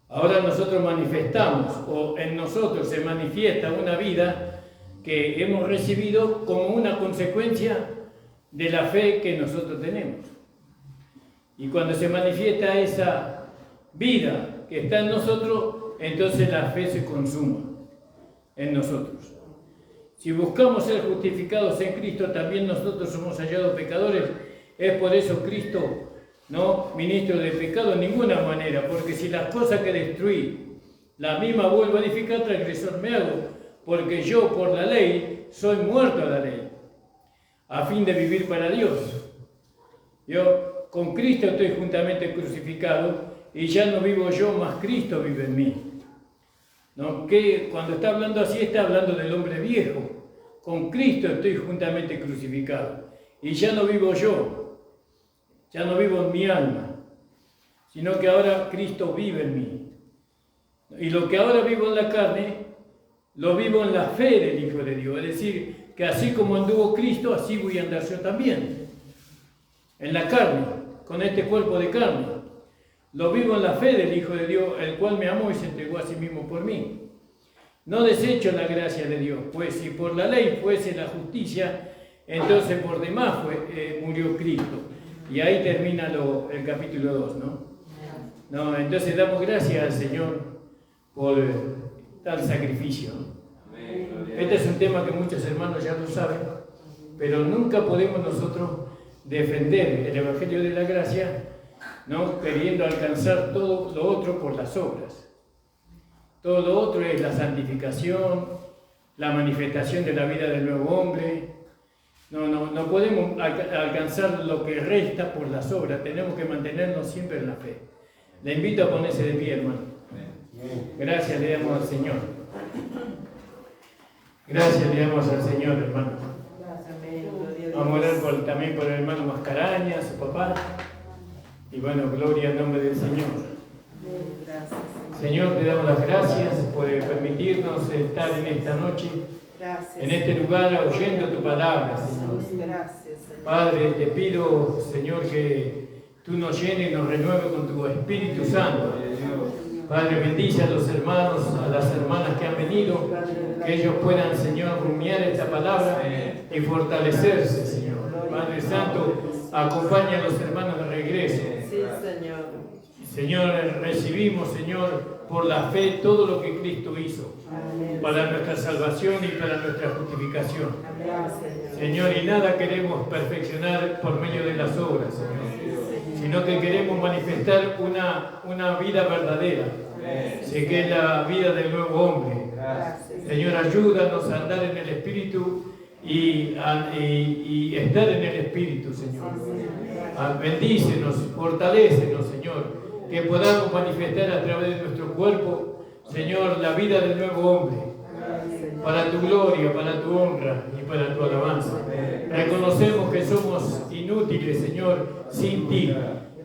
Ahora nosotros manifestamos, o en nosotros se manifiesta una vida que hemos recibido como una consecuencia de la fe que nosotros tenemos. Y cuando se manifiesta esa vida que está en nosotros, entonces la fe se consuma en nosotros. Si buscamos ser justificados en Cristo, también nosotros somos hallados pecadores. Es por eso Cristo, no ministro de pecado en ninguna manera, porque si las cosas que destruí, la misma vuelvo a edificar, transgresor me hago. porque yo por la ley soy muerto a la ley, a fin de vivir para Dios. Yo con Cristo estoy juntamente crucificado y ya no vivo yo, mas Cristo vive en mí. ¿No? Que cuando está hablando así, está hablando del hombre viejo. Con Cristo estoy juntamente crucificado y ya no vivo yo, ya no vivo en mi alma, sino que ahora Cristo vive en mí. Y lo que ahora vivo en la carne, lo vivo en la fe del Hijo de Dios. Es decir, que así como anduvo Cristo, así voy a andar yo también. En la carne, con este cuerpo de carne. Lo vivo en la fe del Hijo de Dios, el cual me amó y se entregó a sí mismo por mí. No desecho la gracia de Dios, pues si por la ley fuese la justicia, entonces por demás murió Cristo. Y ahí termina el capítulo 2, ¿no? Entonces damos gracias al Señor por tal sacrificio. Este es un tema que muchos hermanos ya lo saben, pero nunca podemos nosotros defender el Evangelio de la Gracia, ¿no? Queriendo alcanzar todo lo otro por las obras. Todo lo otro es la santificación, la manifestación de la vida del nuevo hombre. No podemos alcanzar lo que resta por las obras, tenemos que mantenernos siempre en la fe. Le invito a ponerse de pie, hermano. Gracias le damos al Señor. Gracias le damos al Señor, hermano. Vamos a orar también por el hermano Mascaraña, su papá. Y bueno, gloria al nombre del Señor. Señor, te damos las gracias por permitirnos estar en esta noche, en este lugar, oyendo tu palabra, Señor. Padre, te pido, Señor, que tú nos llenes y nos renueves con tu Espíritu Santo. Padre, bendice a los hermanos, a las hermanas que han venido, que ellos puedan, Señor, rumiar esta palabra y fortalecerse, Señor. Padre Santo, acompaña a los hermanos de regreso. Sí, Señor. Señor, recibimos, Señor, por la fe todo lo que Cristo hizo para nuestra salvación y para nuestra justificación. Señor, y nada queremos perfeccionar por medio de las obras, Señor, sino que queremos manifestar una vida verdadera, que es la vida del nuevo hombre. Señor, ayúdanos a andar en el Espíritu y estar en el Espíritu, Señor. Bendícenos, fortalécenos, Señor, que podamos manifestar a través de nuestro cuerpo, Señor, la vida del nuevo hombre, para tu gloria, para tu honra y para tu alabanza. Reconocemos que somos inútiles, Señor, sin ti,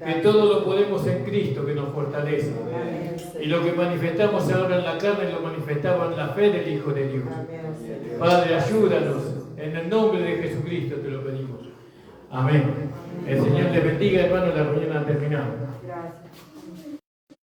que todo lo podemos en Cristo que nos fortalece. Y lo que manifestamos ahora en la carne lo manifestaba en la fe del Hijo de Dios. Padre, ayúdanos, en el nombre de Jesucristo te lo pedimos. Amén. El Señor les bendiga, hermano, la reunión ha terminado.